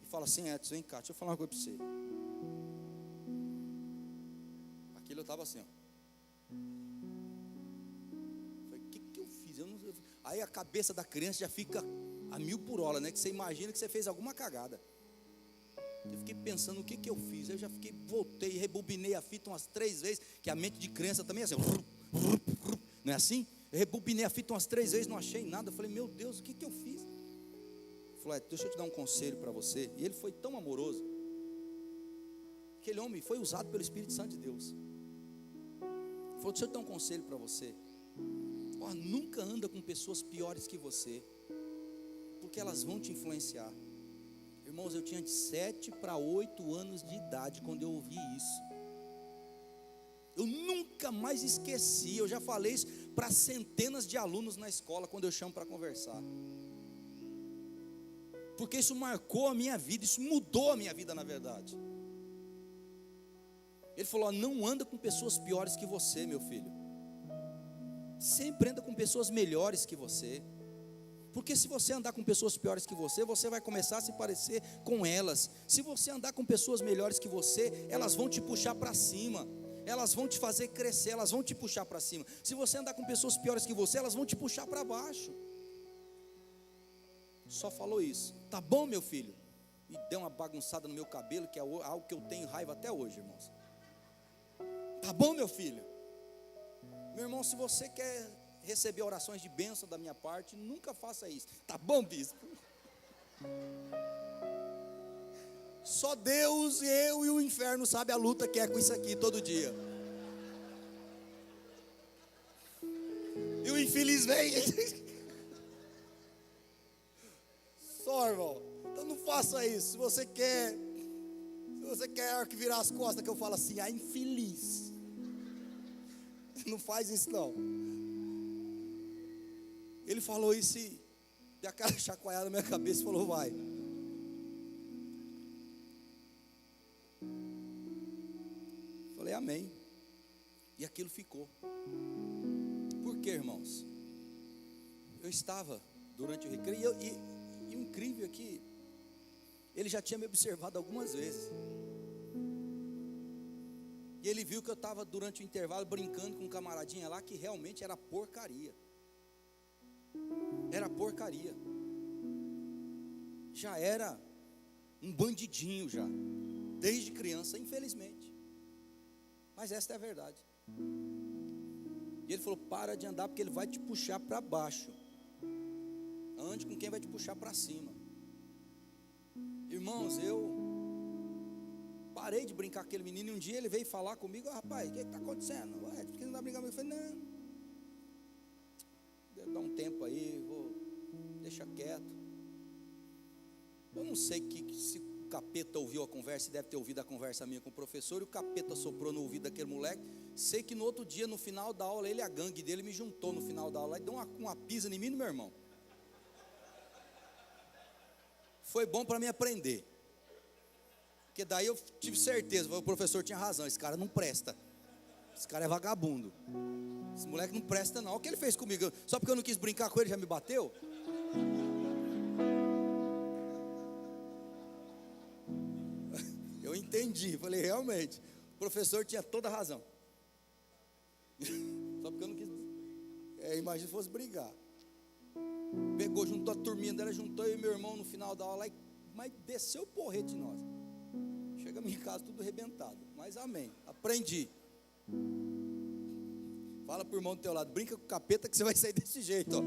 fala assim, Edson, vem cá, deixa eu falar uma coisa para você. Aquilo eu estava assim, ó. Falei, o que eu fiz? Aí a cabeça da criança já fica a 1000 por hora, né? Que você imagina que você fez alguma cagada. Eu fiquei pensando o que eu fiz. Eu já voltei, rebobinei a fita umas 3 vezes, que a mente de criança também é assim, não é assim? Eu rebobinei a fita umas 3 vezes, não achei nada. Eu falei, meu Deus, o que eu fiz? Ele falou, deixa eu te dar um conselho para você. E ele foi tão amoroso. Aquele homem foi usado pelo Espírito Santo de Deus. Ele falou, deixa eu te dar um conselho para você. Nunca anda com pessoas piores que você, porque elas vão te influenciar. Irmãos, eu tinha de 7 para 8 anos de idade quando eu ouvi isso. Eu nunca mais esqueci. Eu já falei isso para centenas de alunos na escola quando eu chamo para conversar. Porque isso marcou a minha vida, isso mudou a minha vida, na verdade. Ele falou, não anda com pessoas piores que você, meu filho. Sempre anda com pessoas melhores que você. Porque se você andar com pessoas piores que você, você vai começar a se parecer com elas. Se você andar com pessoas melhores que você, elas vão te puxar para cima. Elas vão te fazer crescer, elas vão te puxar para cima. Se você andar com pessoas piores que você, elas vão te puxar para baixo. Só falou isso. Tá bom, meu filho? E deu uma bagunçada no meu cabelo, que é algo que eu tenho raiva até hoje, irmãos. Tá bom, meu filho? Meu irmão, se você quer receber orações de bênção da minha parte, nunca faça isso. Tá bom, bispo? Só Deus, eu e o inferno sabe a luta que é com isso aqui todo dia. E o infeliz vem. Só, irmão. Então não faça isso. Se você quer que virar as costas, que eu falo assim, infeliz. Não faz isso não. Ele falou isso e deu aquela chacoalhada na minha cabeça e falou, vai. Falei, amém. E aquilo ficou. Por quê, irmãos? Eu estava durante o recreio e o incrível é que ele já tinha me observado algumas vezes. E ele viu que eu estava durante o intervalo brincando com um camaradinha lá que realmente era porcaria. Era porcaria. Já era um bandidinho já. Desde criança, infelizmente. Mas esta é a verdade. E ele falou, para de andar porque ele vai te puxar para baixo. Ande com quem vai te puxar para cima. Irmãos, eu parei de brincar com aquele menino. E um dia ele veio falar comigo, rapaz, o que está acontecendo? Ué, por que não está brincando comigo? Eu falei, não, dá um tempo aí, deixa quieto. Eu não sei se o capeta ouviu a conversa, deve ter ouvido a conversa minha com o professor, e o capeta soprou no ouvido daquele moleque. Sei que no outro dia, no final da aula, ele e a gangue dele me juntou no final da aula e deu uma pisa em mim e no meu irmão. Foi bom para mim aprender. Porque daí eu tive certeza, o professor tinha razão, esse cara não presta. Esse cara é vagabundo. Esse moleque não presta não. Olha o que ele fez comigo. Só porque eu não quis brincar com ele, já me bateu? Eu entendi, falei, realmente, o professor tinha toda a razão. Só porque eu não quis. Imagina se fosse brigar. Pegou, juntou a turminha dela, juntou eu e meu irmão no final da aula, mas desceu o porrete de nós. Chegamos em casa tudo arrebentado. Mas amém, aprendi. Fala pro irmão do teu lado, brinca com o capeta que você vai sair desse jeito, ó.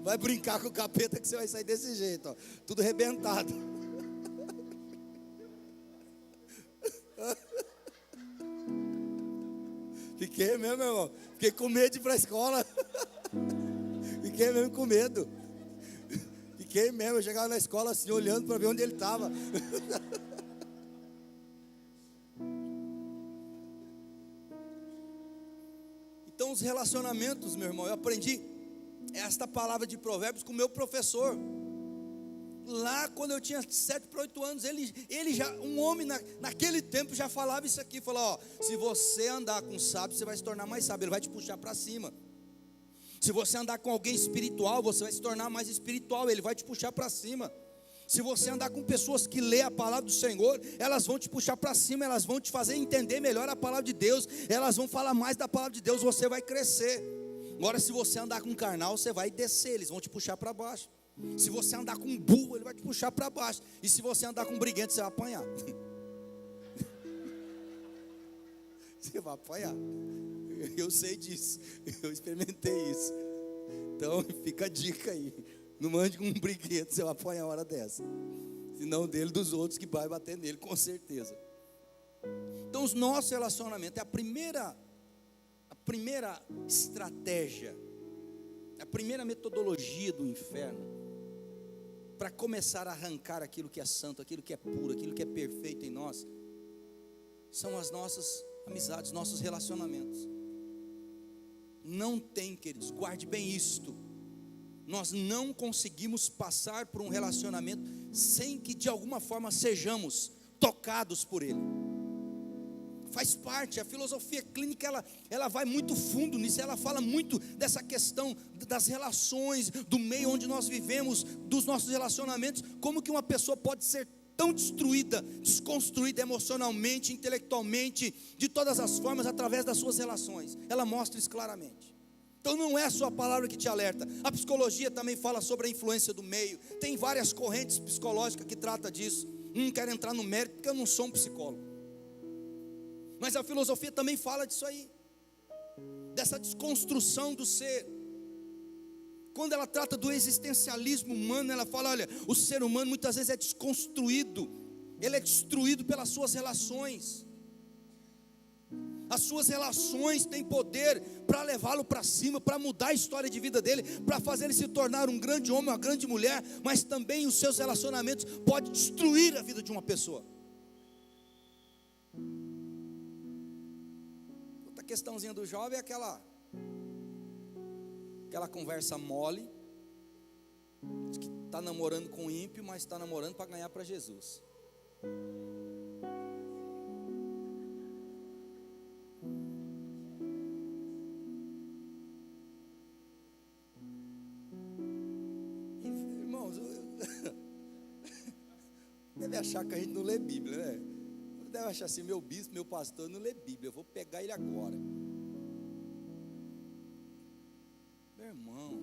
Vai brincar com o capeta que você vai sair desse jeito, ó. Tudo arrebentado. Fiquei mesmo, meu irmão. Fiquei com medo de ir para a escola. Fiquei mesmo com medo. Fiquei mesmo. Eu chegava na escola assim, olhando para ver onde ele estava. Então, os relacionamentos, meu irmão, eu aprendi esta palavra de Provérbios com o meu professor. Lá quando eu tinha 7 para 8 anos, ele já, um homem naquele tempo já falava isso aqui, falou, ó, se você andar com sábio, você vai se tornar mais sábio, ele vai te puxar para cima. Se você andar com alguém espiritual, você vai se tornar mais espiritual, ele vai te puxar para cima. Se você andar com pessoas que lê a palavra do Senhor, elas vão te puxar para cima, elas vão te fazer entender melhor a palavra de Deus, elas vão falar mais da palavra de Deus, você vai crescer. Agora, se você andar com carnal, você vai descer, eles vão te puxar para baixo. Se você andar com um burro, ele vai te puxar para baixo. E se você andar com um briguento, você vai apanhar. Você vai apanhar. Eu sei disso. Eu experimentei isso. Então fica a dica aí. Não ande com um briguento, você vai apanhar a hora dessa. Se não dele, dos outros que vai bater nele, com certeza. Então os nossos relacionamentos é a primeira estratégia, a primeira metodologia do inferno para começar a arrancar aquilo que é santo, aquilo que é puro, aquilo que é perfeito em nós, são as nossas amizades, nossos relacionamentos. Não tem, queridos, guarde bem isto. Nós não conseguimos passar por um relacionamento sem que de alguma forma sejamos tocados por ele. Faz parte, a filosofia clínica ela vai muito fundo nisso, ela fala muito dessa questão das relações, do meio onde nós vivemos, dos nossos relacionamentos, como que uma pessoa pode ser tão destruída, desconstruída emocionalmente, intelectualmente, de todas as formas, através das suas relações. Ela mostra isso claramente. Então não é só a palavra que te alerta, a psicologia também fala sobre a influência do meio, tem várias correntes psicológicas que tratam disso. Não quero entrar no mérito porque eu não sou um psicólogo. Mas a filosofia também fala disso aí, dessa desconstrução do ser, Quando ela trata do existencialismo humano, ela fala: olha, o ser humano muitas vezes é desconstruído, ele é destruído pelas suas relações. As suas relações têm poder para levá-lo para cima, para mudar a história de vida dele, para fazer ele se tornar um grande homem, uma grande mulher, mas também os seus relacionamentos podem destruir a vida de uma pessoa. Outra questãozinha do jovem é aquela conversa mole, que está namorando com o ímpio, mas está namorando para ganhar para Jesus. Irmãos, deve achar que a gente não lê Bíblia, né? Deve achar assim: meu bispo, meu pastor não lê Bíblia, eu vou pegar ele agora. Meu irmão,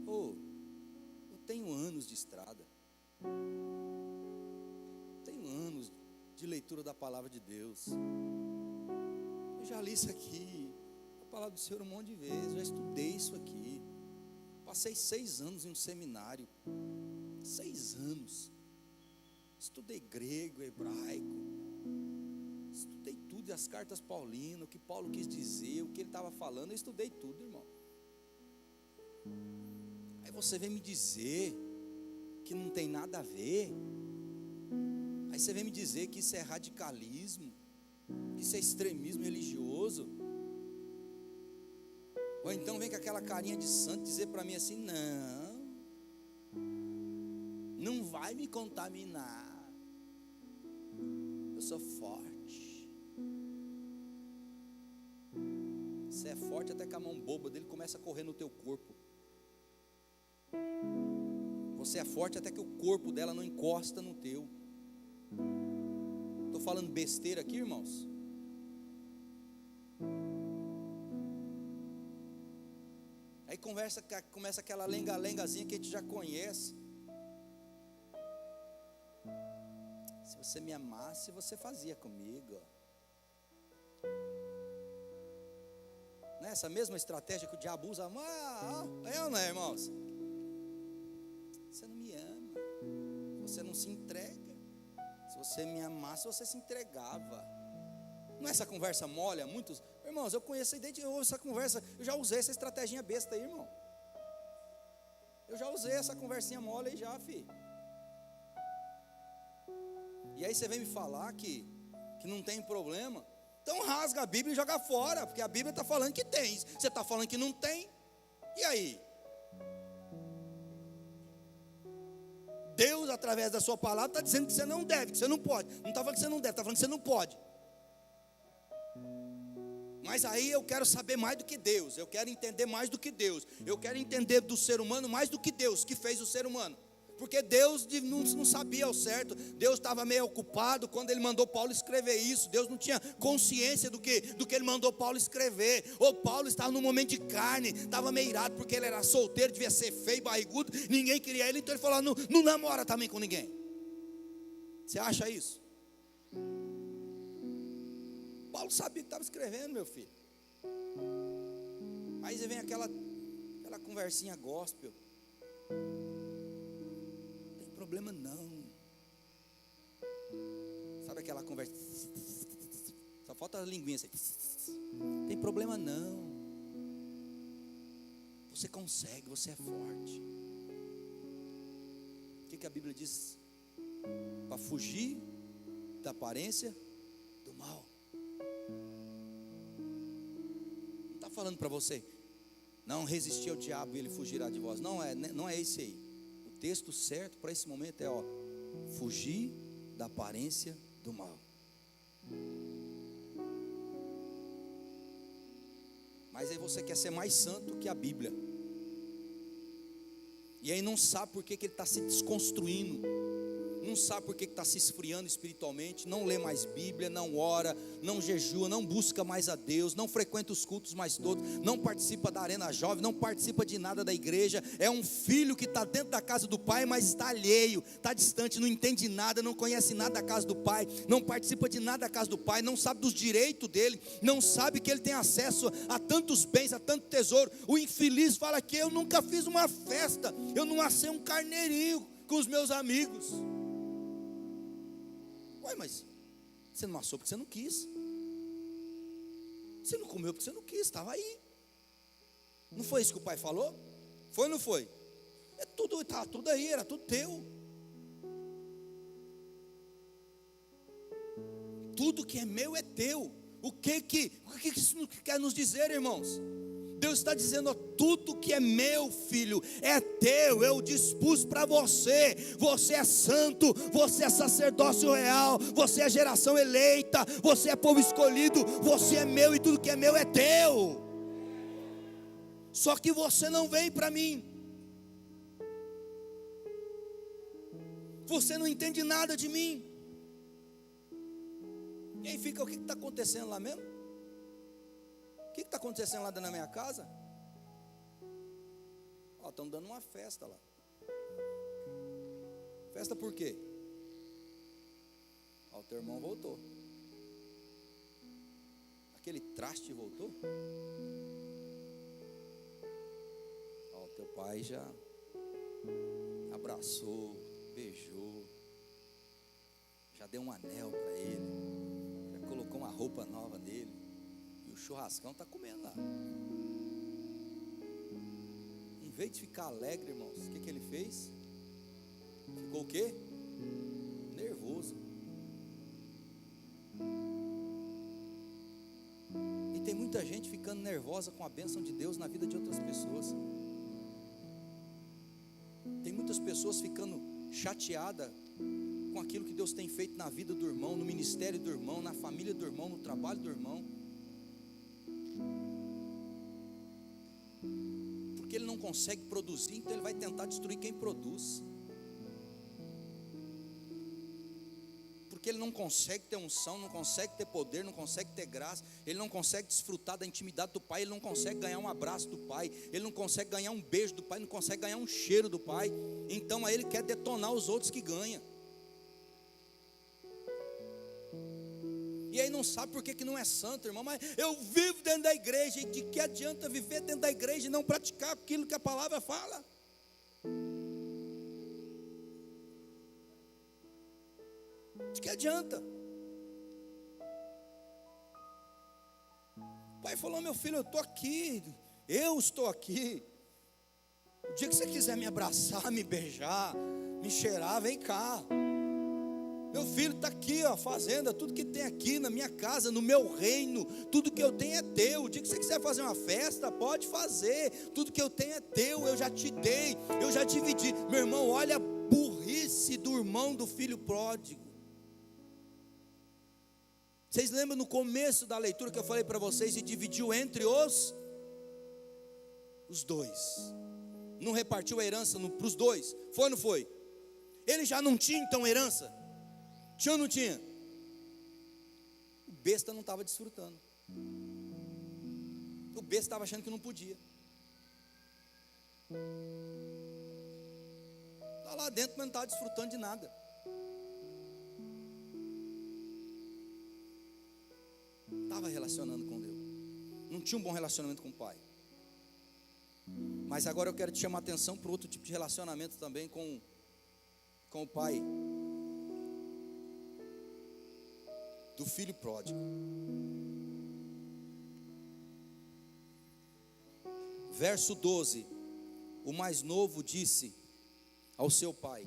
eu tenho anos de estrada, tenho anos de leitura da palavra de Deus, eu já li isso aqui, a palavra do Senhor um monte de vezes, já estudei isso aqui, passei 6 anos em um seminário, 6 anos, estudei grego, hebraico, estudei tudo, as cartas paulinas, o que Paulo quis dizer, o que ele estava falando, eu estudei tudo, irmão. Aí você vem me dizer que não tem nada a ver, aí você vem me dizer que isso é radicalismo, que isso é extremismo religioso, ou então vem com aquela carinha de santo dizer para mim assim: não vai me contaminar, eu sou forte. Você é forte até que a mão boba dele começa a correr no teu corpo. Você é forte até que o corpo dela não encosta no teu. Estou falando besteira aqui, irmãos? Aí começa aquela lenga-lengazinha que a gente já conhece. Se você me amasse, você fazia comigo. Não é essa mesma estratégia que o diabo usa? É ou não é, irmãos? Você não me ama, você não se entrega. Se você me amasse, você se entregava. Não é essa conversa mole? Muitos irmãos, eu conheço essa conversa, eu já usei essa estratégia besta aí, irmão. Eu já usei essa conversinha mole aí já, filho. E aí você vem me falar que não tem problema. Então rasga a Bíblia e joga fora, porque a Bíblia está falando que tem. Você está falando que não tem. E aí? Deus, através da sua palavra, está dizendo que você não deve, que você não pode. Não está falando que você não deve, está falando que você não pode. Mas aí eu quero saber mais do que Deus. Eu quero entender mais do que Deus. Eu quero entender do ser humano mais do que Deus, que fez o ser humano. Porque Deus não sabia ao certo. Deus estava meio ocupado quando Ele mandou Paulo escrever isso. Deus não tinha consciência do que Ele mandou Paulo escrever. Ou Paulo estava num momento de carne, estava meio irado porque ele era solteiro, devia ser feio, barrigudo, ninguém queria ele, então ele falou: não namora também com ninguém. Você acha isso? Paulo sabia o que estava escrevendo, meu filho. Aí você vem aquela conversinha gospel. Problema não. Sabe aquela conversa? Só falta a linguinha assim. Tem problema não. Você consegue, você é forte. O que a Bíblia diz? Para fugir da aparência do mal. Não está falando para você: não resistir ao diabo e ele fugirá de vós. Não é esse aí. O texto certo para esse momento é fugir da aparência do mal. Mas aí você quer ser mais santo que a Bíblia. E aí não sabe por que ele está se desconstruindo. não sabe por que está se esfriando espiritualmente, não lê mais Bíblia, não ora, não jejua, não busca mais a Deus, não frequenta os cultos mais todos, não participa da Arena Jovem, não participa de nada da igreja, é um filho que está dentro da casa do pai, mas está alheio, está distante, não entende nada, não conhece nada da casa do pai, não participa de nada da casa do pai, não sabe dos direitos dele, não sabe que ele tem acesso a tantos bens, a tanto tesouro. O infeliz fala que eu nunca fiz uma festa, eu não assei um carneirinho com os meus amigos. Ué, mas você não assou porque você não quis. Você não comeu porque você não quis, estava aí. Não foi isso que o pai falou? Foi ou não foi? Estava tudo aí, era tudo teu. Tudo que é meu é teu. O que isso quer nos dizer, irmãos? Deus está dizendo: ó, tudo que é meu, filho, é teu, eu dispus para você. Você é santo, você é sacerdócio real, você é geração eleita, você é povo escolhido, você é meu e tudo que é meu é teu. Só que você não veio para mim, você não entende nada de mim. E aí fica, o que está acontecendo lá mesmo? O que está acontecendo lá dentro da minha casa? Ó, estão dando uma festa lá. Festa por quê? Ó, o teu irmão voltou. Aquele traste voltou. Ó, o teu pai já abraçou, beijou, já deu um anel para ele, já colocou uma roupa nova nele. E o churrascão está comendo lá. Em vez de ficar alegre, irmãos, o que ele fez? Ficou o quê? Nervoso. E tem muita gente ficando nervosa com a bênção de Deus na vida de outras pessoas. Tem muitas pessoas ficando chateadas com aquilo que Deus tem feito na vida do irmão, no ministério do irmão, na família do irmão, no trabalho do irmão. Porque ele não consegue produzir, então ele vai tentar destruir quem produz. Porque ele não consegue ter unção, não consegue ter poder, não consegue ter graça, ele não consegue desfrutar da intimidade do pai, ele não consegue ganhar um abraço do pai, ele não consegue ganhar um beijo do pai, não consegue ganhar um cheiro do pai. Então aí ele quer detonar os outros que ganham. E aí não sabe por que não é santo, irmão. Mas eu vivo dentro da igreja. E de que adianta viver dentro da igreja e não praticar aquilo que a palavra fala? De que adianta? O pai falou: meu filho, eu estou aqui, eu estou aqui. O dia que você quiser me abraçar, me beijar, me cheirar, vem cá. Meu filho está aqui, ó, fazenda, tudo que tem aqui na minha casa, no meu reino, tudo que eu tenho é teu. O dia que você quiser fazer uma festa, pode fazer. Tudo que eu tenho é teu, eu já te dei, eu já dividi. Meu irmão, olha a burrice do irmão do filho pródigo. Vocês lembram no começo da leitura que eu falei para vocês, e dividiu entre os dois. Não repartiu a herança para os dois. Foi ou não foi? Ele já não tinha então herança? Tinha ou não tinha? O besta não estava desfrutando. O besta estava achando que não podia. Está lá dentro, mas não estava desfrutando de nada. Estava relacionando com Deus. Não tinha um bom relacionamento com o pai. Mas agora eu quero te chamar a atenção para outro tipo de relacionamento também com o pai do filho pródigo. Verso 12. O mais novo disse ao seu pai: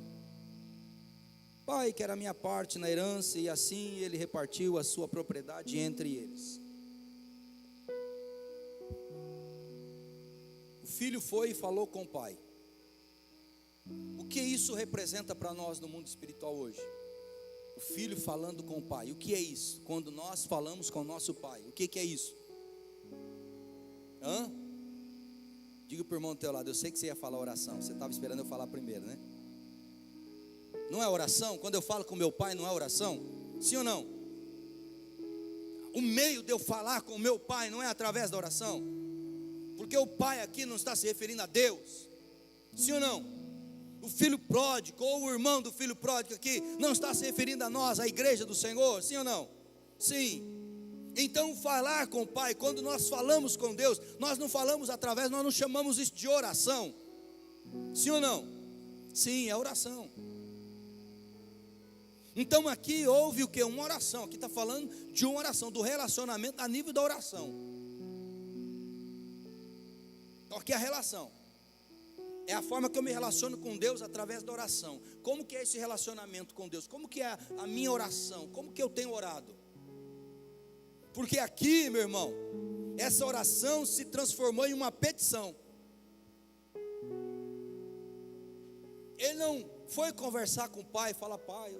pai, que era a minha parte na herança. E assim ele repartiu a sua propriedade entre eles. O filho foi e falou com o pai. O que isso representa para nós no mundo espiritual hoje? O filho falando com o pai. O que é isso? Quando nós falamos com o nosso pai, o que é isso? Diga para o irmão do teu lado: eu sei que você ia falar oração, você estava esperando eu falar primeiro, né? Não é oração? Quando eu falo com meu pai, não é oração? Sim ou não? O meio de eu falar com meu pai não é através da oração? Porque o pai aqui não está se referindo a Deus. Sim ou não? O filho pródigo, ou o irmão do filho pródigo aqui, não está se referindo a nós, a igreja do Senhor? Sim ou não? Sim. Então falar com o pai, quando nós falamos com Deus, nós não falamos através, nós não chamamos isso de oração. Sim ou não? Sim, é oração. Então aqui houve o que? Uma oração. Aqui está falando de uma oração, do relacionamento a nível da oração. Então aqui é a relação. É a forma que eu me relaciono com Deus através da oração. Como que é esse relacionamento com Deus? Como que é a minha oração? Como que eu tenho orado? Porque aqui, meu irmão, essa oração se transformou em uma petição. Ele não foi conversar com o pai e falar: pai,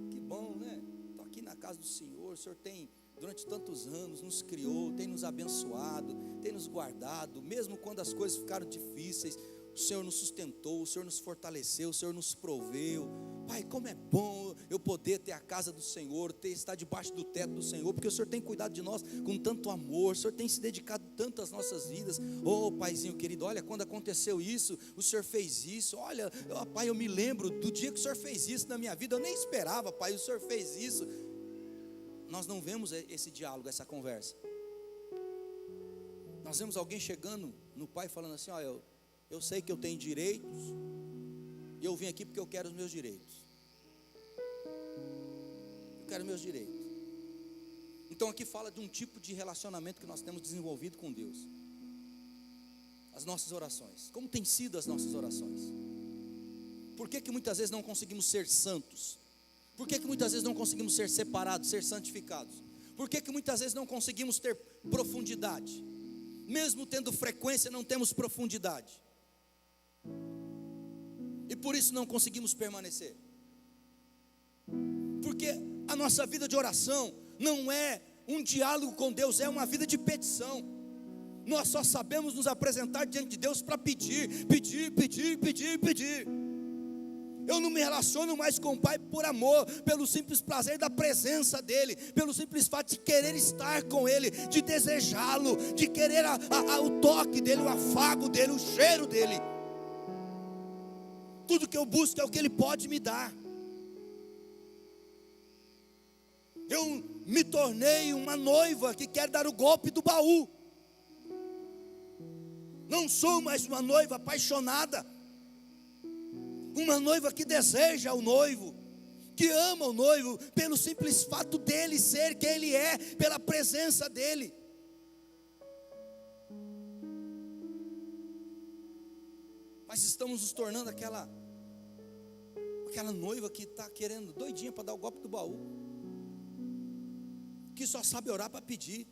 que bom, né? Estou aqui na casa do Senhor, o Senhor tem, durante tantos anos, nos criou, tem nos abençoado, tem nos guardado, mesmo quando as coisas ficaram difíceis, o Senhor nos sustentou, o Senhor nos fortaleceu, o Senhor nos proveu. Pai, como é bom eu poder ter a casa do Senhor, estar debaixo do teto do Senhor, porque o Senhor tem cuidado de nós com tanto amor, o Senhor tem se dedicado tanto às nossas vidas. Oh, paizinho querido, olha, quando aconteceu isso, o Senhor fez isso. Olha, pai, eu me lembro do dia que o Senhor fez isso na minha vida, eu nem esperava, pai, o Senhor fez isso. Nós não vemos esse diálogo, essa conversa. Nós vemos alguém chegando no pai falando assim: olha, eu sei que eu tenho direitos, e eu vim aqui porque eu quero os meus direitos. Eu quero meus direitos. Então aqui fala de um tipo de relacionamento que nós temos desenvolvido com Deus. As nossas orações. Como tem sido as nossas orações? Por que muitas vezes não conseguimos ser santos? Por que muitas vezes não conseguimos ser separados, ser santificados? Por que muitas vezes não conseguimos ter profundidade? Mesmo tendo frequência, não temos profundidade. E por isso não conseguimos permanecer. Porque a nossa vida de oração não é um diálogo com Deus, é uma vida de petição. Nós só sabemos nos apresentar diante de Deus para pedir, pedir, pedir, pedir, pedir. Eu não me relaciono mais com o Pai por amor, pelo simples prazer da presença dEle, pelo simples fato de querer estar com Ele, de desejá-lo, de querer o toque dEle, o afago dEle, o cheiro dEle. Tudo que eu busco é o que Ele pode me dar. Eu me tornei uma noiva que quer dar o golpe do baú. Não sou mais uma noiva apaixonada. Uma noiva que deseja o noivo, que ama o noivo, pelo simples fato dele ser quem ele é, pela presença dele. Mas estamos nos tornando aquela noiva que está querendo, doidinha para dar o golpe do baú, que só sabe orar para pedir.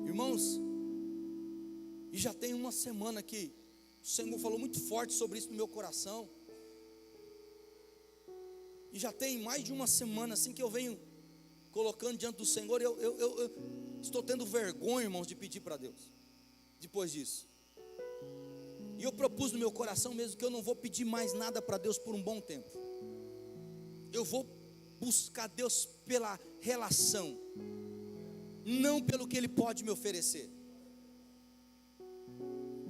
Irmãos, e já tem uma semana que o Senhor falou muito forte sobre isso no meu coração. E já tem mais de uma semana assim que eu venho colocando diante do Senhor. Eu estou tendo vergonha, irmãos, de pedir para Deus. Depois disso, e eu propus no meu coração mesmo que eu não vou pedir mais nada para Deus por um bom tempo. Eu vou buscar Deus pela relação, não pelo que Ele pode me oferecer.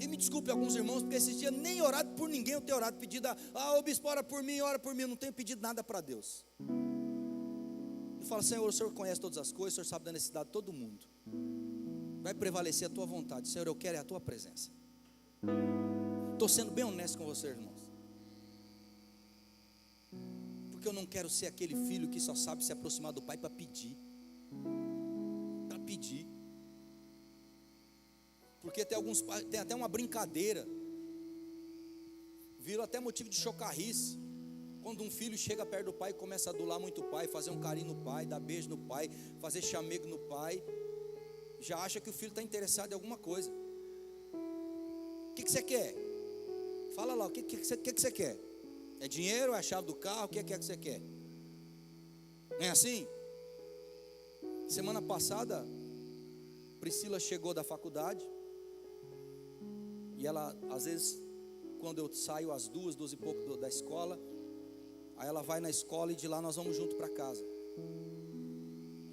E me desculpe alguns irmãos, porque esses dias nem orado por ninguém eu tenho orado, pedido, o bispo ora por mim, eu não tenho pedido nada para Deus. Eu falo: Senhor, o Senhor conhece todas as coisas, o Senhor sabe da necessidade de todo mundo. Vai prevalecer a tua vontade, Senhor, eu quero é a tua presença. Estou sendo bem honesto com vocês, irmãos. Porque eu não quero ser aquele filho que só sabe se aproximar do pai para pedir. Para pedir. Porque tem até uma brincadeira, virou até motivo de chocarrice, quando um filho chega perto do pai e começa a adular muito o pai, fazer um carinho no pai, dar beijo no pai, fazer chamego no pai, já acha que o filho está interessado em alguma coisa. O que você quer? Fala lá, o que você quer? É dinheiro, é a chave do carro, o que é que você quer? Não é assim? Semana passada, Priscila chegou da faculdade, e ela às vezes quando eu saio às 2 e pouco da escola. Aí ela vai na escola e de lá nós vamos junto para casa.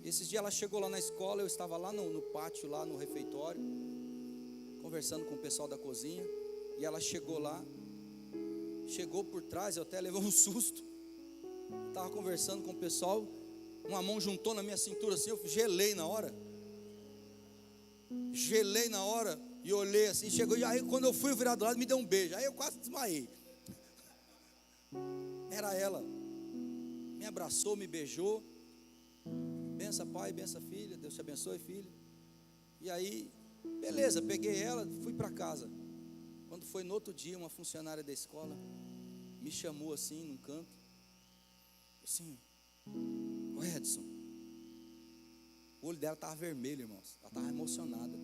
Esses dias ela chegou lá na escola, eu estava lá no pátio, lá no refeitório, conversando com o pessoal da cozinha. E ela chegou lá, chegou por trás, eu até levei um susto. Estava conversando com o pessoal, uma mão juntou na minha cintura assim, eu gelei na hora. E olhei assim, chegou, e aí quando eu fui virar do lado, me deu um beijo. Aí eu quase desmaiei. Era ela, me abraçou, me beijou. Bença pai, bença filha, Deus te abençoe filha. E aí, beleza, peguei ela, fui para casa. Quando foi no outro dia, uma funcionária da escola me chamou assim, num canto, assim: ô Edson, o olho dela estava vermelho, irmãos, ela estava emocionada.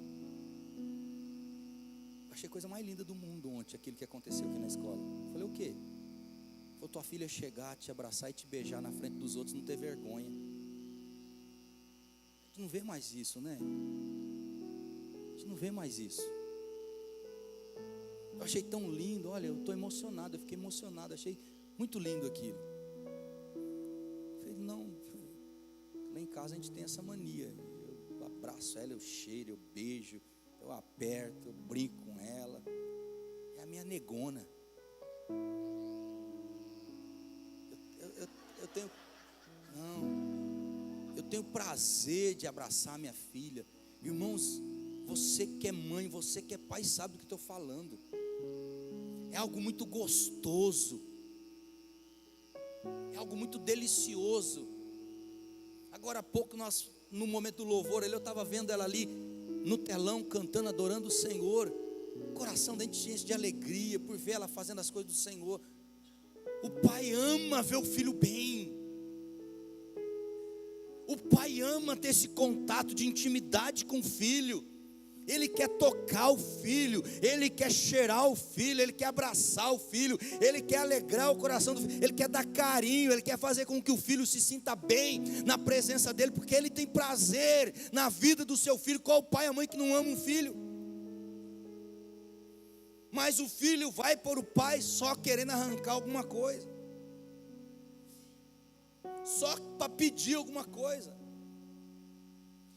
Achei a coisa mais linda do mundo ontem, aquilo que aconteceu aqui na escola. Falei, o quê? Falei, tua filha chegar, te abraçar e te beijar na frente dos outros, não ter vergonha. A gente não vê mais isso, né? A gente não vê mais isso. Eu achei tão lindo, olha, eu estou emocionado, eu fiquei emocionado, achei muito lindo aquilo. Falei, não, lá em casa a gente tem essa mania, eu abraço ela, eu cheiro, eu beijo, eu aperto, eu brinco com ela, é a minha negona. Eu tenho prazer de abraçar minha filha. Irmãos, você que é mãe, você que é pai, sabe do que estou falando. É algo muito gostoso, é algo muito delicioso. Agora há pouco nós, no momento do louvor, eu estava vendo ela ali no telão, cantando, adorando o Senhor. O coração da gente enche de alegria por ver ela fazendo as coisas do Senhor. O pai ama ver o filho bem. O pai ama ter esse contato de intimidade com o filho. Ele quer tocar o filho, ele quer cheirar o filho, ele quer abraçar o filho, ele quer alegrar o coração do filho, ele quer dar carinho, ele quer fazer com que o filho se sinta bem na presença dele, porque ele tem prazer na vida do seu filho. Qual o pai e a mãe que não ama um filho? Mas o filho vai por o pai só querendo arrancar alguma coisa, só para pedir alguma coisa.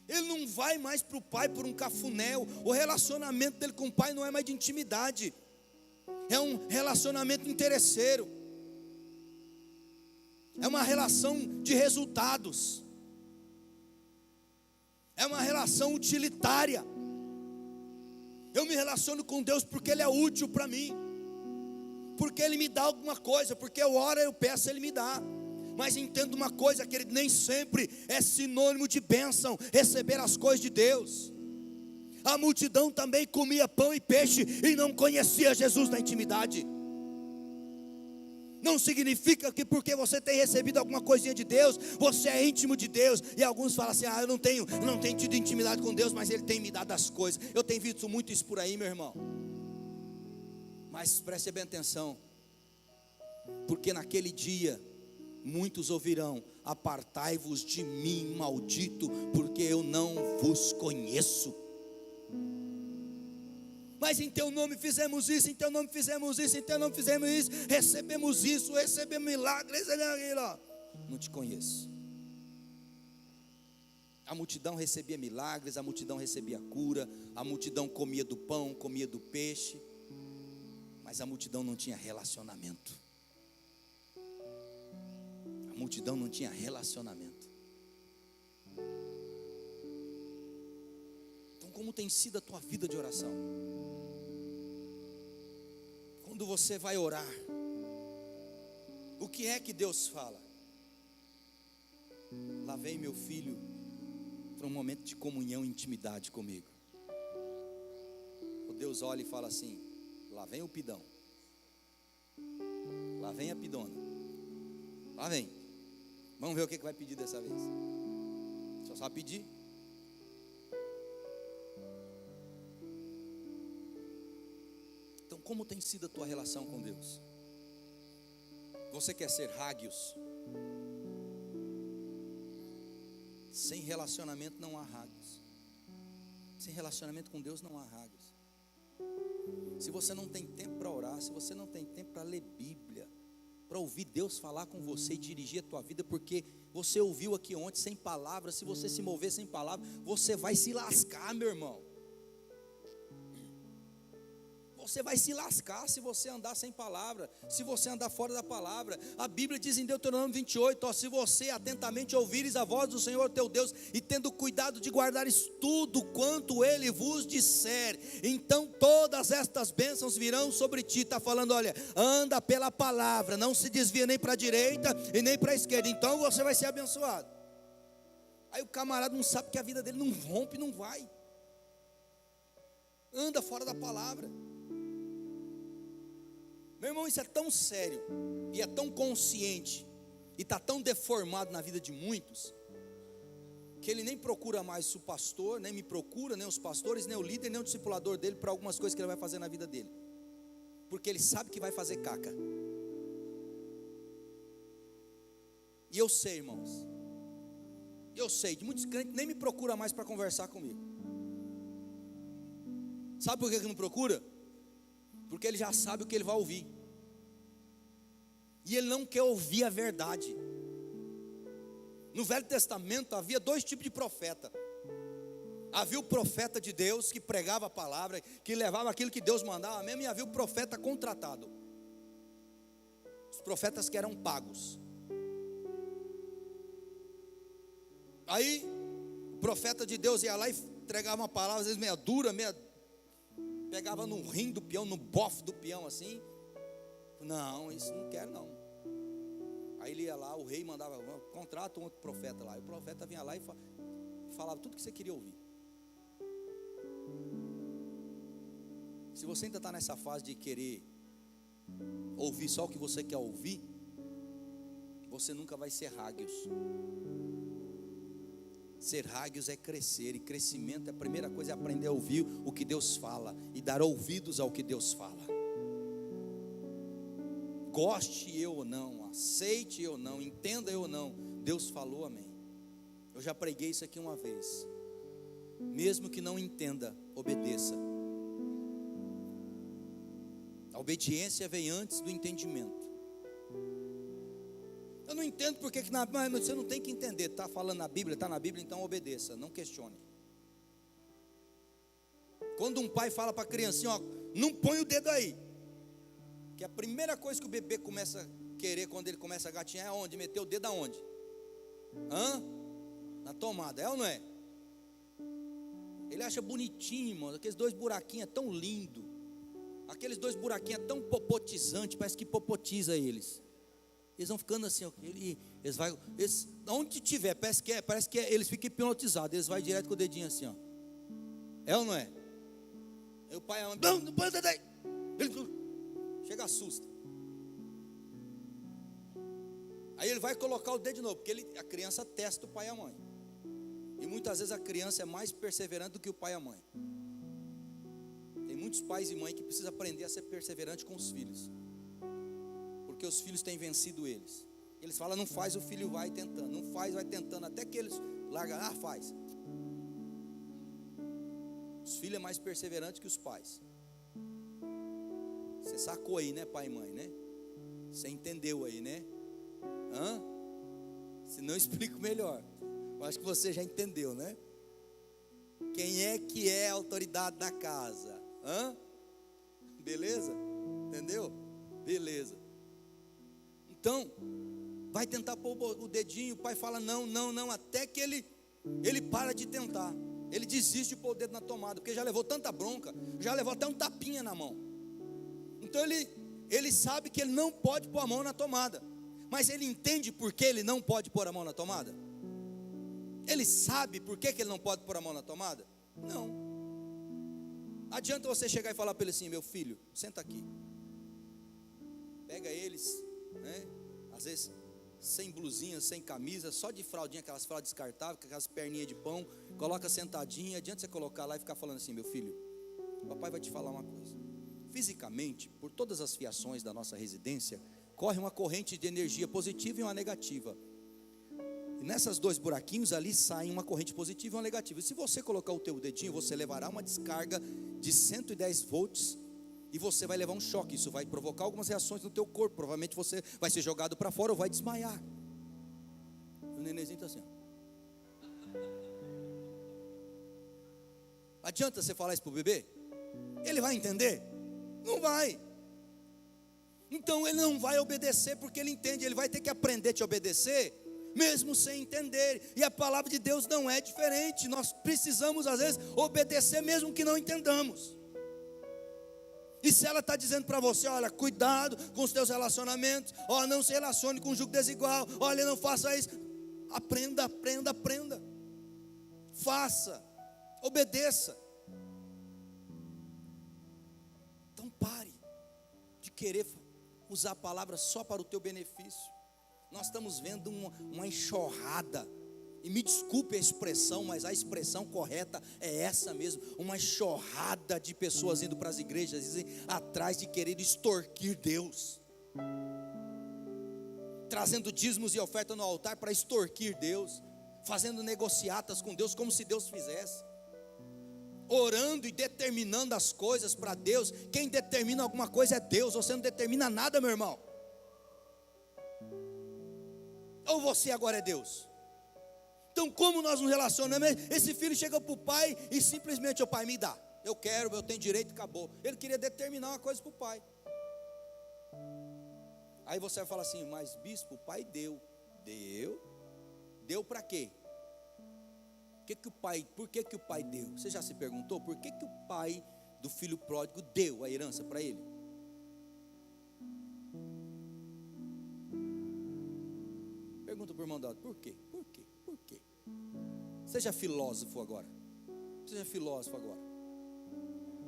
Ele não vai mais para o pai por um cafuné. O relacionamento dele com o pai não é mais de intimidade, é um relacionamento interesseiro, é uma relação de resultados, é uma relação utilitária. Eu me relaciono com Deus porque Ele é útil para mim, porque Ele me dá alguma coisa, porque eu oro, eu peço, Ele me dá. Mas entenda uma coisa, querido, nem sempre é sinônimo de bênção receber as coisas de Deus. A multidão também comia pão e peixe e não conhecia Jesus na intimidade. Não significa que porque você tem recebido alguma coisinha de Deus, você é íntimo de Deus. E alguns falam assim, eu não tenho tido intimidade com Deus, mas Ele tem me dado as coisas. Eu tenho visto muito isso por aí, meu irmão. Mas preste bem atenção, porque naquele dia muitos ouvirão: apartai-vos de mim, maldito, porque eu não vos conheço. Mas em teu nome fizemos isso, em teu nome fizemos isso, em teu nome fizemos isso, recebemos isso, recebemos milagres, recebemos aquilo. Não te conheço. A multidão recebia milagres, a multidão recebia cura, a multidão comia do pão, comia do peixe, mas a multidão não tinha relacionamento. A multidão não tinha relacionamento. Então, como tem sido a tua vida de oração? Quando você vai orar, o que é que Deus fala? Lá vem meu filho para um momento de comunhão e intimidade comigo. O Deus olha e fala assim: lá vem o pidão, lá vem a pidona, lá vem. Vamos ver o que vai pedir dessa vez. Só sabe pedir. Então, como tem sido a tua relação com Deus? Você quer ser hagios? Sem relacionamento não há hagios. Sem relacionamento com Deus não há hagios. Se você não tem tempo para orar, se você não tem tempo para ler Bíblia, para ouvir Deus falar com você e dirigir a tua vida, porque você ouviu aqui ontem sem palavras, se você se mover sem palavras, você vai se lascar, meu irmão. Você vai se lascar se você andar sem palavra, se você andar fora da palavra. A Bíblia diz em Deuteronômio 28, ó, se você atentamente ouvires a voz do Senhor teu Deus, e tendo cuidado de guardares tudo quanto Ele vos disser, então todas estas bênçãos virão sobre ti. Está falando, olha, anda pela palavra, não se desvia nem para a direita e nem para a esquerda, então você vai ser abençoado. Aí o camarada não sabe que a vida dele não rompe, não vai. Anda fora da palavra. Meu irmão, isso é tão sério, e é tão consciente, e está tão deformado na vida de muitos, que ele nem procura mais o pastor, nem me procura, nem os pastores, nem o líder, nem o discipulador dele, para algumas coisas que ele vai fazer na vida dele, porque ele sabe que vai fazer caca. E eu sei, irmãos, eu sei, de muitos crentes nem me procura mais para conversar comigo. Sabe por que não procura? Porque ele já sabe o que ele vai ouvir, e ele não quer ouvir a verdade. No Velho Testamento havia dois tipos de profeta. Havia o profeta de Deus, que pregava a palavra, que levava aquilo que Deus mandava mesmo, e havia o profeta contratado, os profetas que eram pagos. Aí o profeta de Deus ia lá e entregava uma palavra, às vezes meia dura, pegava no rim do peão, no bofe do peão assim. Não, isso não quero não. Aí ele ia lá, o rei mandava, contrata um outro profeta lá. E o profeta vinha lá e falava tudo que você queria ouvir. Se você ainda está nessa fase de querer ouvir só o que você quer ouvir, você nunca vai ser Hagios. Ser Hagios é crescer, e crescimento, a primeira coisa é aprender a ouvir o que Deus fala e dar ouvidos ao que Deus fala. Goste eu ou não, aceite eu ou não, entenda eu ou não, Deus falou, amém. Eu já preguei isso aqui uma vez. Mesmo que não entenda, obedeça. A obediência vem antes do entendimento. Eu não entendo porque que mas você não tem que entender. Está falando na Bíblia, está na Bíblia, então obedeça, não questione. Quando um pai fala para a criancinha, ó, não põe o dedo aí, que a primeira coisa que o bebê começa a querer quando ele começa a gatinhar é onde? Meter o dedo aonde? Na tomada, é ou não é? Ele acha bonitinho, irmão, aqueles dois buraquinhos é tão lindo, aqueles dois buraquinhos é tão popotizante, parece que popotiza eles. Eles vão ficando assim, onde tiver, parece que eles ficam hipnotizados, eles vão direto com o dedinho assim, ó. É ou não é? Aí o pai e a mãe, não põe o dedo aí. Ele chega, assusta. Aí ele vai colocar o dedo de novo, porque a criança testa o pai e a mãe. E muitas vezes a criança é mais perseverante do que o pai e a mãe. Tem muitos pais e mães que precisam aprender a ser perseverante com os filhos, porque os filhos têm vencido eles. Eles falam, não faz, o filho vai tentando, não faz, vai tentando, até que eles largam, faz. Os filhos é mais perseverante que os pais. Você sacou aí, né, pai e mãe, né? Você entendeu aí, né? Se não, explico melhor. Eu acho que você já entendeu, né? Quem é que é a autoridade da casa? Beleza? Entendeu? Beleza. Então, vai tentar pôr o dedinho, o pai fala não, até que ele para de tentar. Ele desiste de pôr o dedo na tomada, porque já levou tanta bronca, já levou até um tapinha na mão. Então ele sabe que ele não pode pôr a mão na tomada, mas ele entende por que ele não pode pôr a mão na tomada? Ele sabe por que ele não pode pôr a mão na tomada? Não. Adianta você chegar e falar para ele assim, meu filho, senta aqui. Pega eles, né? Às vezes sem blusinha, sem camisa, só de fraldinha, aquelas fraldas descartáveis, com aquelas perninhas de pão, coloca sentadinha. Adianta você colocar lá e ficar falando assim, meu filho, o papai vai te falar uma coisa. Fisicamente, por todas as fiações da nossa residência, corre uma corrente de energia positiva e uma negativa. E nessas dois buraquinhos ali saem uma corrente positiva e uma negativa. E se você colocar o teu dedinho, você levará uma descarga de 110 volts e você vai levar um choque. Isso vai provocar algumas reações no teu corpo. Provavelmente você vai ser jogado para fora ou vai desmaiar. O nenenzinho está assim, ó. Adianta você falar isso para o bebê? Ele vai entender? Não vai. Então ele não vai obedecer porque ele entende. Ele vai ter que aprender a te obedecer mesmo sem entender. E a palavra de Deus não é diferente. Nós precisamos às vezes obedecer mesmo que não entendamos. E se ela está dizendo para você, olha, cuidado com os teus relacionamentos, ó, não se relacione com um jugo desigual, olha, não faça isso. Aprenda, aprenda, aprenda. Faça, obedeça. Então pare de querer usar a palavra só para o teu benefício. Nós estamos vendo uma enxurrada, e me desculpe a expressão, mas a expressão correta é essa mesmo, uma enxurrada de pessoas indo para as igrejas, dizem, atrás de querer extorquir Deus, trazendo dízimos e oferta no altar para extorquir Deus, fazendo negociatas com Deus como se Deus fizesse, orando e determinando as coisas para Deus. Quem determina alguma coisa é Deus, você não determina nada, meu irmão. Ou você agora é Deus? Então como nós nos relacionamos? Esse filho chega para o pai e simplesmente, o pai me dá, eu quero, eu tenho direito, acabou. Ele queria determinar uma coisa para o pai. Aí você vai falar assim, mas bispo, o pai deu para quê? Por que o pai deu? Você já se perguntou por que o pai do filho pródigo deu a herança para ele? Pergunta para o irmão dado, por quê? Seja filósofo agora.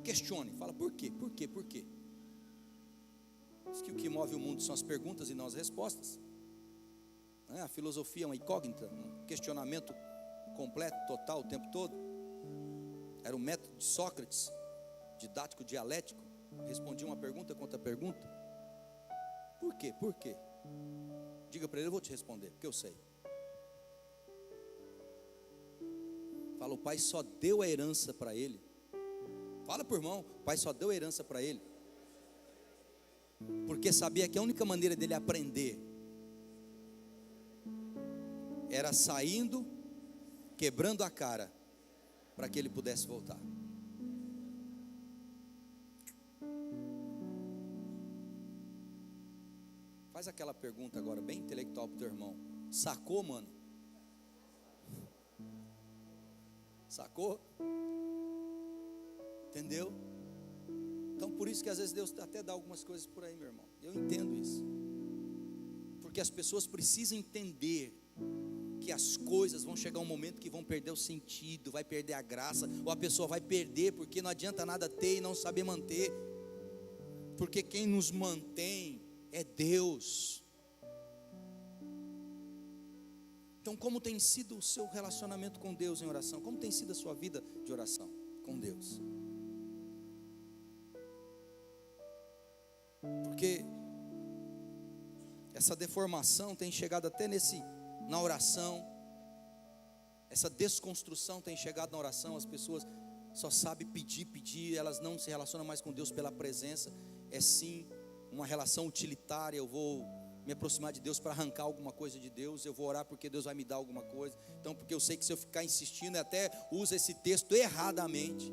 Questione, fala por quê? Diz que o que move o mundo são as perguntas e não as respostas. A filosofia é uma incógnita, um questionamento completo, total, o tempo todo. Era o método de Sócrates, didático, dialético. Respondia uma pergunta contra a pergunta. Por quê? Diga para ele, eu vou te responder, porque eu sei. Fala, o pai só deu a herança para ele. Fala para o irmão, o pai só deu a herança para ele porque sabia que a única maneira dele aprender era saindo, quebrando a cara, para que ele pudesse voltar. Faz aquela pergunta agora, bem intelectual para o teu irmão. Sacou, mano? Sacou? Entendeu? Então por isso que às vezes Deus até dá algumas coisas por aí, meu irmão. Eu entendo isso. Porque as pessoas precisam entender que as coisas vão chegar um momento que vão perder o sentido, vai perder a graça, ou a pessoa vai perder, porque não adianta nada ter e não saber manter. Porque quem nos mantém é Deus. Então como tem sido o seu relacionamento com Deus em oração? Como tem sido a sua vida de oração com Deus? Porque essa deformação tem chegado até na oração. Essa desconstrução tem chegado na oração. As pessoas só sabem pedir, elas não se relacionam mais com Deus pela presença. É sim uma relação utilitária. Eu vou me aproximar de Deus para arrancar alguma coisa de Deus. Eu vou orar porque Deus vai me dar alguma coisa. Então porque eu sei que se eu ficar insistindo, até uso esse texto erradamente,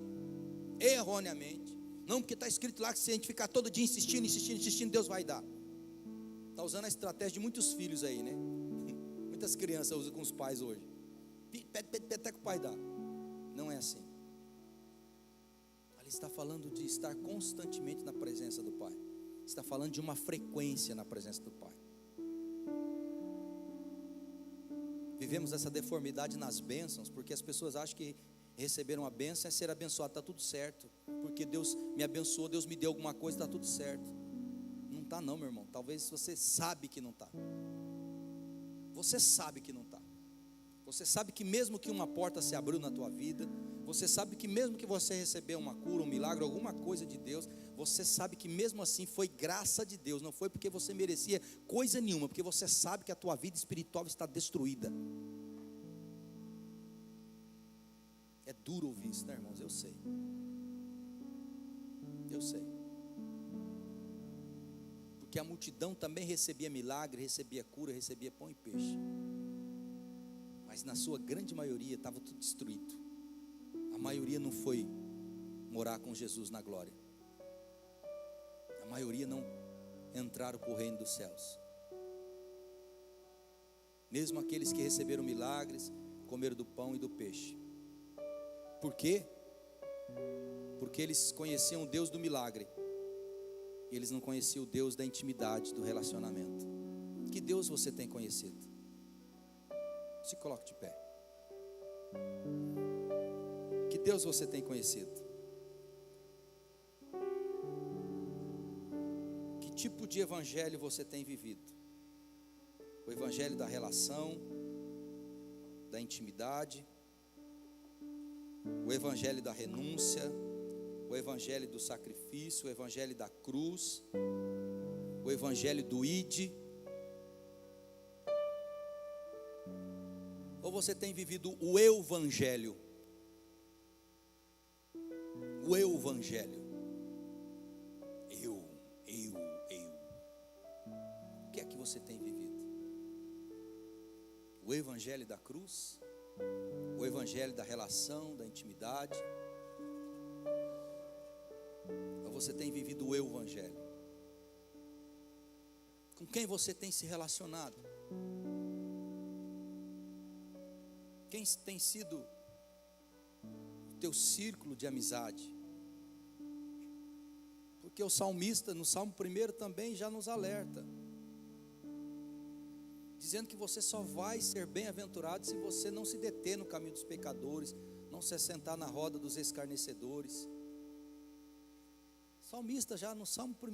erroneamente. Não, porque está escrito lá que se a gente ficar todo dia insistindo, Deus vai dar. Está usando a estratégia de muitos filhos aí, né? Muitas crianças usam com os pais hoje. Pede até que o pai dá. Não é assim. Ali está falando de estar constantemente na presença do Pai. Está falando de uma frequência na presença do Pai. Vivemos essa deformidade nas bênçãos, porque as pessoas acham que receber uma bênção é ser abençoado, está tudo certo, porque Deus me abençoou, Deus me deu alguma coisa, está tudo certo. Não está não, meu irmão. Talvez você sabe que não está. Você sabe que não está. Você sabe que mesmo que uma porta se abriu na tua vida, você sabe que mesmo que você recebeu uma cura, um milagre, alguma coisa de Deus, você sabe que mesmo assim foi graça de Deus, não foi porque você merecia coisa nenhuma, porque você sabe que a tua vida espiritual está destruída. É duro ouvir isso, né, irmãos? Eu sei. Eu sei. Porque a multidão também recebia milagre, recebia cura, recebia pão e peixe. Mas na sua grande maioria estava tudo destruído. A maioria não foi morar com Jesus na glória. A maioria não entraram para o reino dos céus. Mesmo aqueles que receberam milagres, comeram do pão e do peixe. Por quê? Porque eles conheciam o Deus do milagre. E eles não conheciam o Deus da intimidade, do relacionamento. Que Deus você tem conhecido? Se coloque de pé. Que Deus você tem conhecido? Que tipo de evangelho você tem vivido? O evangelho da relação, da intimidade, o evangelho da renúncia, o evangelho do sacrifício, o evangelho da cruz, o evangelho do ide? Ou você tem vivido o evangelho? O evangelho. Eu. O que é que você tem vivido? O evangelho da cruz? O evangelho da relação, da intimidade? Ou você tem vivido o evangelho? Com quem você tem se relacionado? Quem tem sido o teu círculo de amizade? Porque o salmista, no Salmo 1 também já nos alerta, dizendo que você só vai ser bem-aventurado se você não se deter no caminho dos pecadores, não se assentar na roda dos escarnecedores. O salmista já no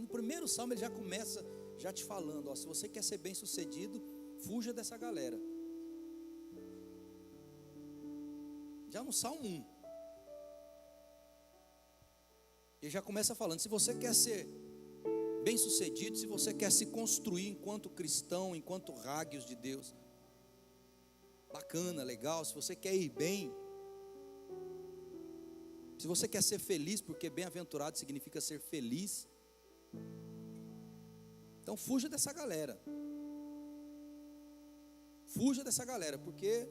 primeiro salmo ele já começa já te falando, ó, se você quer ser bem-sucedido, fuja dessa galera. Já no Salmo 1, ele já começa falando, se você quer ser bem sucedido, se você quer se construir enquanto cristão, enquanto ráguios de Deus, bacana, legal, se você quer ir bem, se você quer ser feliz, porque bem-aventurado significa ser feliz, então fuja dessa galera, porque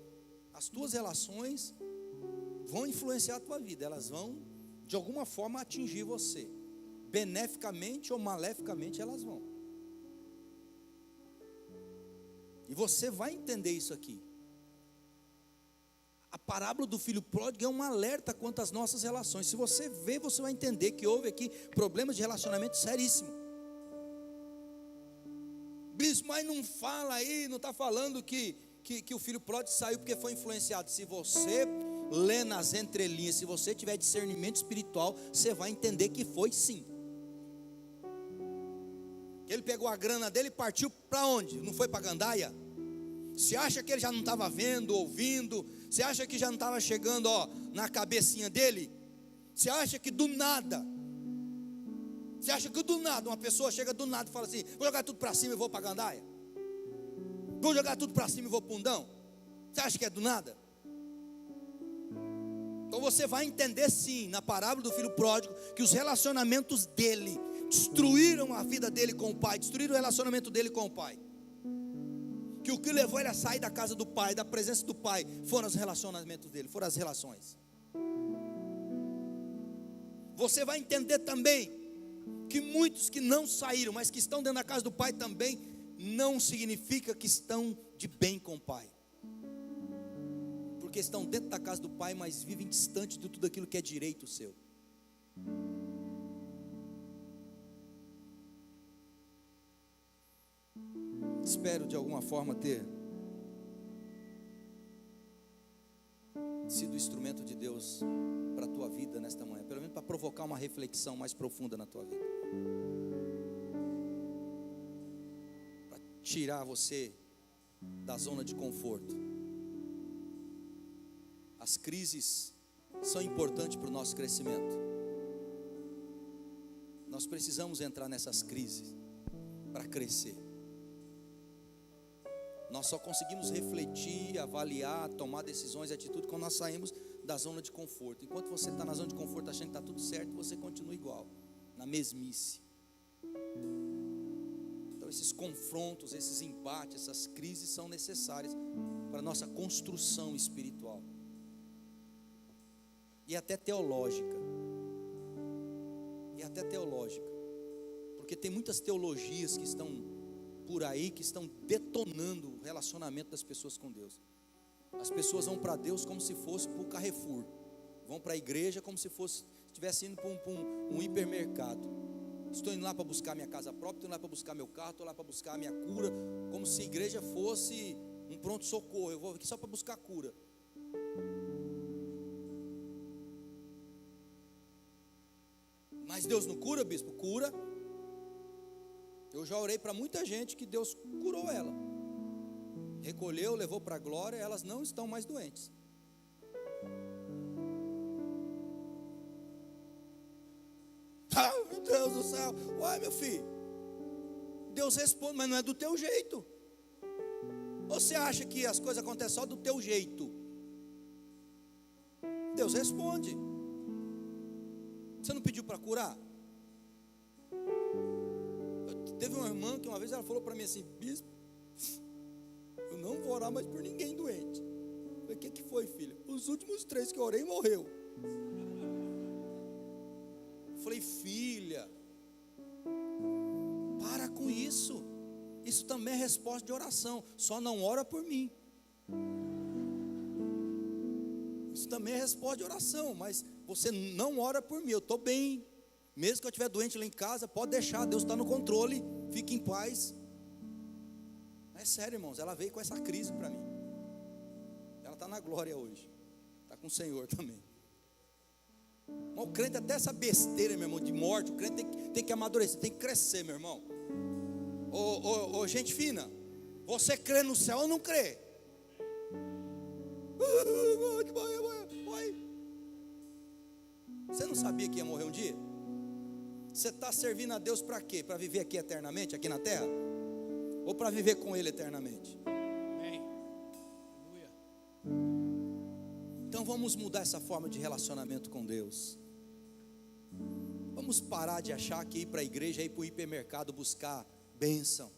as tuas relações vão influenciar a tua vida, elas vão de alguma forma atingir você, beneficamente ou maleficamente elas vão, e você vai entender isso aqui. A parábola do filho pródigo é um alerta quanto às nossas relações. Se você ver, você vai entender que houve aqui problemas de relacionamento seríssimos. Bispo, mas não fala aí, não está falando que o filho pródigo saiu porque foi influenciado. Se você ler nas entrelinhas, se você tiver discernimento espiritual, você vai entender que foi sim. Ele pegou a grana dele e partiu para onde? Não foi para Gandaia? Você acha que ele já não estava vendo, ouvindo? Você acha que já não estava chegando na cabecinha dele? Você acha que do nada? Você acha que do nada uma pessoa chega do nada e fala assim, vou jogar tudo para cima e vou para Gandaia? Vou jogar tudo para cima e vou para Undão? Você acha que é do nada? Então você vai entender sim, na parábola do filho pródigo, que os relacionamentos dele destruíram a vida dele com o pai, destruíram o relacionamento dele com o pai. Que o que levou ele a sair da casa do pai, da presença do pai, foram os relacionamentos dele, foram as relações. Você vai entender também que muitos que não saíram, mas que estão dentro da casa do pai também, não significa que estão de bem com o pai. Porque estão dentro da casa do pai, mas vivem distante de tudo aquilo que é direito seu. Espero de alguma forma ter sido instrumento de Deus para a tua vida nesta manhã, pelo menos para provocar uma reflexão mais profunda na tua vida, para tirar você da zona de conforto, As crises são importantes para o nosso crescimento. Nós precisamos entrar nessas crises para crescer. Nós só conseguimos refletir, avaliar, tomar decisões e atitudes quando nós saímos da zona de conforto. Enquanto você está na zona de conforto achando que está tudo certo, você continua igual, na mesmice. Então esses confrontos, esses embates, essas crises são necessárias para a nossa construção espiritual. E até teológica. Porque tem muitas teologias que estão por aí, que estão detonando o relacionamento das pessoas com Deus. As pessoas vão para Deus como se fosse para o Carrefour, vão para a igreja como se estivesse indo para um hipermercado. Estou indo lá para buscar minha casa própria, estou indo lá para buscar meu carro, estou lá para buscar a minha cura, como se a igreja fosse um pronto-socorro. Eu vou aqui só para buscar cura. Mas Deus não cura, bispo? Cura. Eu já orei para muita gente que Deus curou ela, recolheu, levou para a glória, elas não estão mais doentes. Ah, meu Deus do céu. Uai, meu filho, Deus responde, mas não é do teu jeito. Ou você acha que as coisas acontecem só do teu jeito? Deus responde. Você não pediu para curar? Teve uma irmã que uma vez ela falou para mim assim: bispo, eu não vou orar mais por ninguém doente. Eu falei: o que foi, filha? Os últimos 3 que eu orei morreu. Eu falei: filha, para com isso. Isso também é resposta de oração. Só não ora por mim. Isso também é resposta de oração. Mas você não ora por mim. Eu estou bem. Mesmo que eu estiver doente lá em casa, pode deixar, Deus está no controle, fique em paz. É sério, irmãos, ela veio com essa crise para mim. Ela está na glória hoje, está com o Senhor também. Mas o crente, até essa besteira, meu irmão, de morte, o crente tem que amadurecer, tem que crescer, meu irmão. Ô, gente fina, você crê no céu ou não crê? Você não sabia que ia morrer um dia? Você está servindo a Deus para quê? Para viver aqui eternamente, aqui na terra? Ou para viver com Ele eternamente? Amém. Então vamos mudar essa forma de relacionamento com Deus. Vamos parar de achar que ir para a igreja é ir para o hipermercado buscar bênção.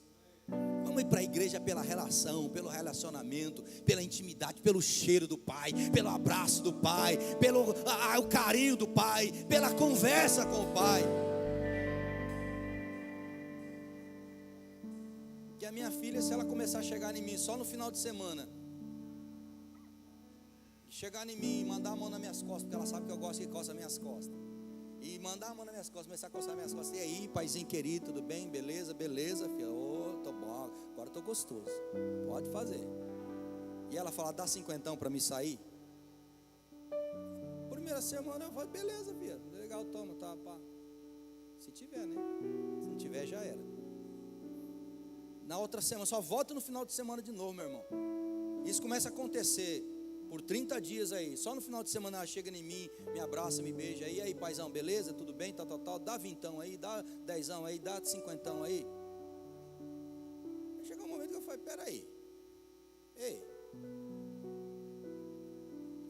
Vamos ir para a igreja pela relação, pelo relacionamento, pela intimidade, pelo cheiro do Pai, pelo abraço do Pai, pelo o carinho do Pai, pela conversa com o Pai. Que a minha filha, se ela começar a chegar em mim só no final de semana, chegar em mim e mandar a mão nas minhas costas, porque ela sabe que eu gosto que coça as minhas costas, e mandar a mão nas minhas costas, começar a coçar as minhas costas: e aí, paizinho querido, tudo bem? Beleza, filha? Tô bom, agora tô gostoso, pode fazer. E ela fala: dá 50 para me sair. Primeira semana eu falo: beleza, filha, legal, toma, tá, pá. Se tiver, né? Se não tiver, já era. Na outra semana, só volta no final de semana de novo, meu irmão. Isso começa a acontecer por 30 dias aí. Só no final de semana ela chega em mim, me abraça, me beija. E aí, paizão, beleza? Tudo bem? Tal. Dá 20 aí, dá 10 aí, dá 50 aí. Aí chega um momento que eu falo: peraí. Ei,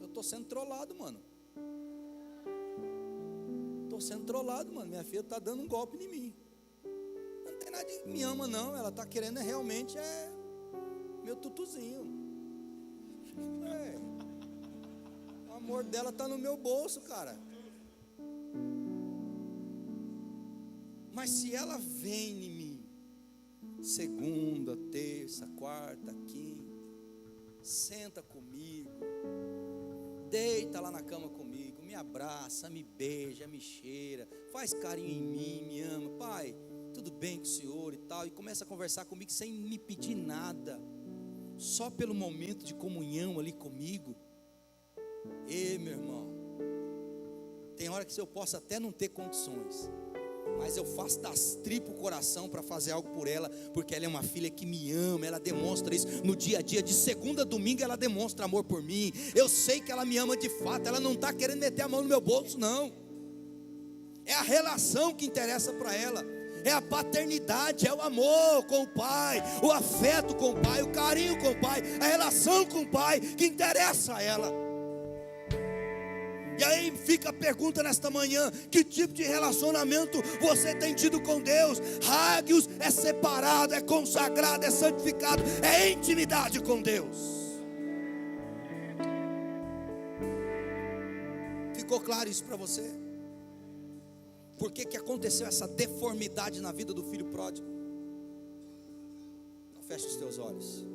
eu tô sendo trollado, mano. Minha filha está dando um golpe em mim. Não tem nada de me ama não. Ela está querendo realmente meu tutuzinho. O amor dela está no meu bolso, cara. Mas se ela vem em mim segunda, terça, quarta, quinta, senta comigo, deita lá na cama comigo, me abraça, me beija, me cheira, faz carinho em mim, me ama: pai, tudo bem com o senhor e tal, e começa a conversar comigo sem me pedir nada, só pelo momento de comunhão ali comigo. Meu irmão, tem hora que eu posso até não ter condições, mas eu faço das tripas o coração para fazer algo por ela, porque ela é uma filha que me ama, ela demonstra isso no dia a dia, de segunda a domingo ela demonstra amor por mim, eu sei que ela me ama de fato, ela não está querendo meter a mão no meu bolso não, é a relação que interessa para ela, é a paternidade, é o amor com o pai, o afeto com o pai, o carinho com o pai, a relação com o pai que interessa a ela. E aí fica a pergunta nesta manhã: que tipo de relacionamento você tem tido com Deus? Hagios é separado, é consagrado, é santificado, é intimidade com Deus. Ficou claro isso para você? Por que aconteceu essa deformidade na vida do filho pródigo? Feche os teus olhos.